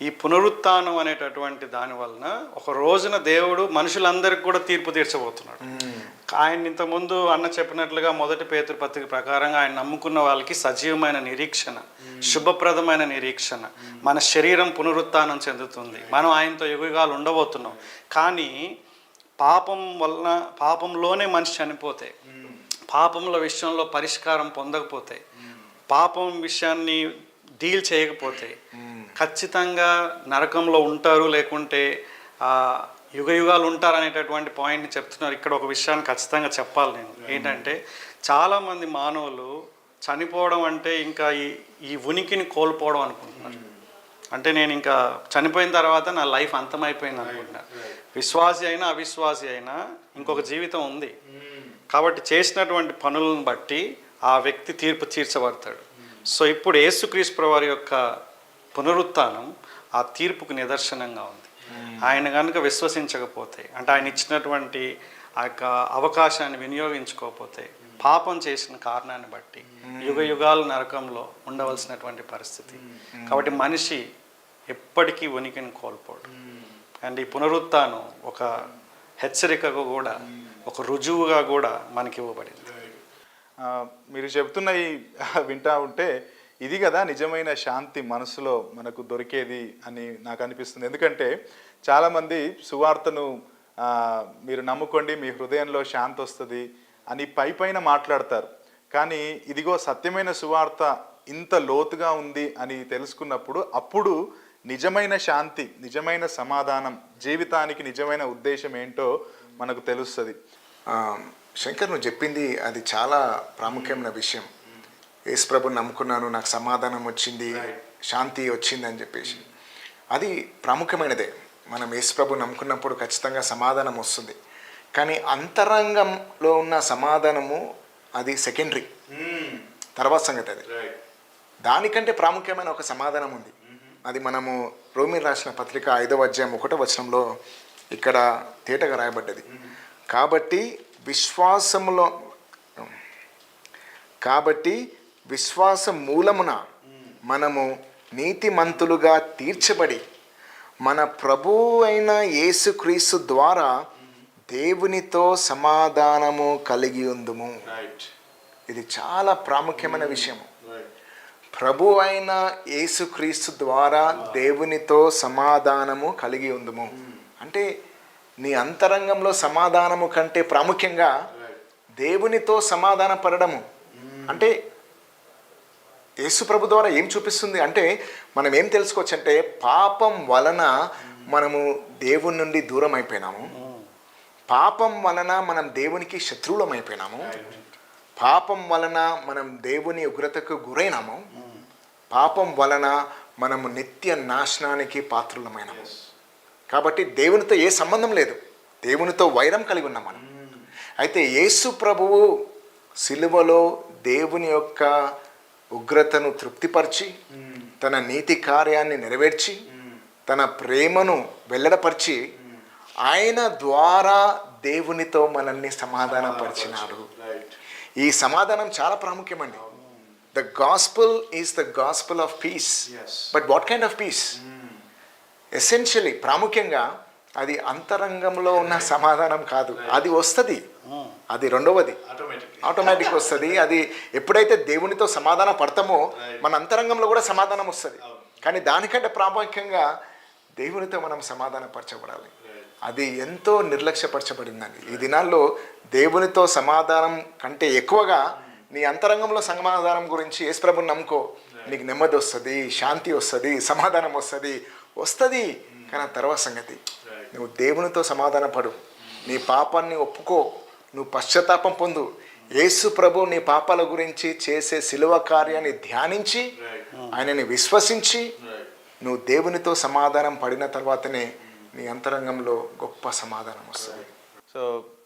ఈ పునరుత్థానం అనేటటువంటి దాని వలన ఒక రోజున దేవుడు మనుషులందరికీ కూడా తీర్పు తీర్చబోతున్నాడు. ఆయన ఇంతకుముందు అన్న చెప్పినట్లుగా 1 పేతురు పత్రిక ప్రకారంగా ఆయన నమ్ముకున్న వాళ్ళకి సజీవమైన నిరీక్షణ, శుభప్రదమైన నిరీక్షణ, మన శరీరం పునరుత్థానం చెందుతుంది, మనం ఆయనతో యుగాలు ఉండబోతున్నాం. కానీ పాపంలోనే మనిషి చనిపోతే, పాపముల విషయంలో పరిష్కారం పొందకపోతే, పాపం విషయాన్ని డీల్ చేయకపోతే ఖచ్చితంగా నరకంలో ఉంటారు, లేకుంటే యుగాలు ఉంటారు అనేటటువంటి పాయింట్ని చెప్తున్నారు. ఇక్కడ ఒక విషయాన్ని ఖచ్చితంగా చెప్పాలి నేను. ఏంటంటే చాలామంది మానవులు చనిపోవడం అంటే ఇంకా ఈ ఉనికిని కోల్పోవడం అనుకుంటున్నారు. అంటే నేను ఇంకా చనిపోయిన తర్వాత నా లైఫ్ అంతమైపోయింది అనుకుంటున్నాను. విశ్వాసి అయినా అవిశ్వాసి అయినా ఇంకొక జీవితం ఉంది. కాబట్టి చేసినటువంటి పనులను బట్టి ఆ వ్యక్తి తీర్పు తీర్చబడతాడు. సో ఇప్పుడు యేసుక్రీస్తు ప్రభువారి యొక్క పునరుత్థానం ఆ తీర్పుకు నిదర్శనంగా ఉంది. ఆయన కనుక విశ్వసించకపోతే, అంటే ఆయన ఇచ్చినటువంటి ఆ యొక్క అవకాశాన్ని వినియోగించుకోకపోతే, పాపం చేసిన కారణాన్ని బట్టి యుగాలు నరకంలో ఉండవలసినటువంటి పరిస్థితి. కాబట్టి మనిషి ఎప్పటికీ ఉనికిని కోల్పోడు. అండ్ ఈ పునరుత్థానం ఒక హెచ్చరికగా కూడా, ఒక రుజువుగా కూడా మనకి ఇవ్వబడింది. మీరు చెప్తున్న వింటా ఉంటే ఇది కదా నిజమైన శాంతి మనసులో మనకు దొరికేది అని నాకు అనిపిస్తుంది. ఎందుకంటే చాలామంది సువార్తను మీరు నమ్ముకోండి, మీ హృదయంలో శాంతి వస్తుంది అని పైన మాట్లాడతారు. కానీ ఇదిగో సత్యమైన సువార్త ఇంత లోతుగా ఉంది అని తెలుసుకున్నప్పుడు అప్పుడు నిజమైన శాంతి, నిజమైన సమాధానం, జీవితానికి నిజమైన ఉద్దేశం ఏంటో మనకు తెలుస్తుంది. శంకర్, నువ్వు చెప్పింది అది చాలా ప్రాముఖ్యమైన విషయం. యేసుప్రభుని నమ్ముకున్నాను, నాకు సమాధానం వచ్చింది, శాంతి వచ్చింది అని చెప్పేసి అది ప్రాముఖ్యమైనదే. మనం యేసుప్రభుని నమ్ముకున్నప్పుడు ఖచ్చితంగా సమాధానం వస్తుంది. కానీ అంతరంగంలో ఉన్న సమాధానము అది సెకండరీ, తర్వాత సంగతి. అది దానికంటే ప్రాముఖ్యమైన ఒక సమాధానం ఉంది. అది మనము రోమీయులకు రాసిన పత్రిక 5వ అధ్యాయం 1వ వచనంలో ఇక్కడ తేటగా రాయబడ్డది. కాబట్టి విశ్వాసం మూలమున మనము నీతిమంతులుగా తీర్చబడి మన ప్రభువు అయిన యేసుక్రీస్తు ద్వారా దేవునితో సమాధానము కలిగి ఉందుము. ఇది చాలా ప్రాముఖ్యమైన విషయము. ప్రభు అయిన యేసుక్రీస్తు ద్వారా దేవునితో సమాధానము కలిగి ఉందుము అంటే నీ అంతరంగంలో సమాధానము కంటే ప్రాముఖ్యంగా దేవునితో సమాధాన పడడము. అంటే యేసు ప్రభు ద్వారా ఏం చూపిస్తుంది అంటే మనం ఏం తెలుసుకోవచ్చు అంటే పాపం వలన మనము దేవుని నుండి దూరం అయిపోయినాము, పాపం వలన మనం దేవునికి శత్రువులం అయిపోయినాము, పాపం వలన మనం దేవుని ఉగ్రతకు గురైనాము, పాపం వలన మనము నిత్య నాశనానికి పాత్రులమైనాము. కాబట్టి దేవునితో ఏ సంబంధం లేదు, దేవునితో వైరం కలిగి ఉన్నాం మనం. అయితే యేసు ప్రభువు సిలువలో దేవుని యొక్క ఉగ్రతను తృప్తిపరిచి, తన నీతి కార్యాన్ని నెరవేర్చి, తన ప్రేమను వెల్లడపరిచి, ఆయన ద్వారా దేవునితో మనల్ని సమాధానపరిచినాడు. ఈ సమాధానం చాలా ప్రాముఖ్యమండి. The gospel is the gospel of peace. But what kind of peace? Essentially ప్రాముఖ్యంగా అది అంతరంగంలో ఉన్న సమాధానం కాదు, అది వస్తుంది, అది రెండవది ఆటోమేటిక్ వస్తుంది. అది ఎప్పుడైతే దేవునితో సమాధాన పడతామో మన అంతరంగంలో కూడా సమాధానం వస్తుంది. కానీ దానికంటే ప్రాముఖ్యంగా దేవునితో మనం సమాధానపరచబడాలి. అది ఎంతో నిర్లక్ష్యపరచబడిందండి ఈ దినాల్లో. దేవునితో సమాధానం కంటే ఎక్కువగా నీ అంతరంగంలో సమాధానం గురించి యేసు ప్రభువుని నమ్ముకో, నీకు నెమ్మది వస్తుంది, శాంతి వస్తుంది, సమాధానం వస్తుంది. కానీ తర్వాత సంగతి, నువ్వు దేవునితో సమాధాన పడు, నీ పాపాన్ని ఒప్పుకో, నువ్వు పశ్చాత్తాపం పొందు, యేసు ప్రభు నీ పాపాల గురించి చేసే శిలువ కార్యాన్ని ధ్యానించి ఆయనని విశ్వసించి నువ్వు దేవునితో సమాధానం పడిన తర్వాతనే నీ అంతరంగంలో గొప్ప సమాధానం వస్తుంది. So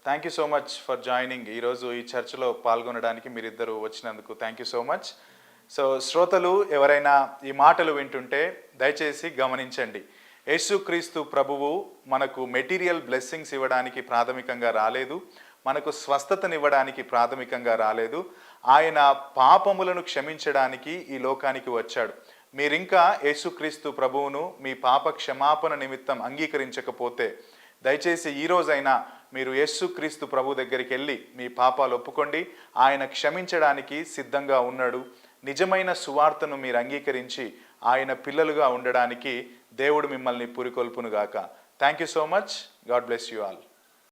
thank you so much for joining. ఈరోజు ఈ చర్చలో పాల్గొనడానికి మీరిద్దరూ వచ్చినందుకు thank you so much. So శ్రోతలు ఎవరైనా ఈ మాటలు వింటుంటే దయచేసి గమనించండి, యేసుక్రీస్తు ప్రభువు మనకు మెటీరియల్ బ్లెస్సింగ్స్ ఇవ్వడానికి ప్రాథమికంగా రాలేదు, మనకు స్వస్థతనివ్వడానికి ప్రాథమికంగా రాలేదు. ఆయన పాపములను క్షమించడానికి ఈ లోకానికి వచ్చాడు. మీరింకా యేసుక్రీస్తు ప్రభువును మీ పాప క్షమాపణ నిమిత్తం అంగీకరించకపోతే దయచేసి ఈ రోజైనా మీరు యేసుక్రీస్తు ప్రభు దగ్గరికి వెళ్ళి మీ పాపాలు ఒప్పుకోండి. ఆయన క్షమించడానికి సిద్ధంగా ఉన్నాడు. నిజమైన సువార్తను మీరు అంగీకరించి ఆయన పిల్లలుగా ఉండడానికి దేవుడు మిమ్మల్ని పురికొల్పునుగాక. Thank you so much. God bless you all.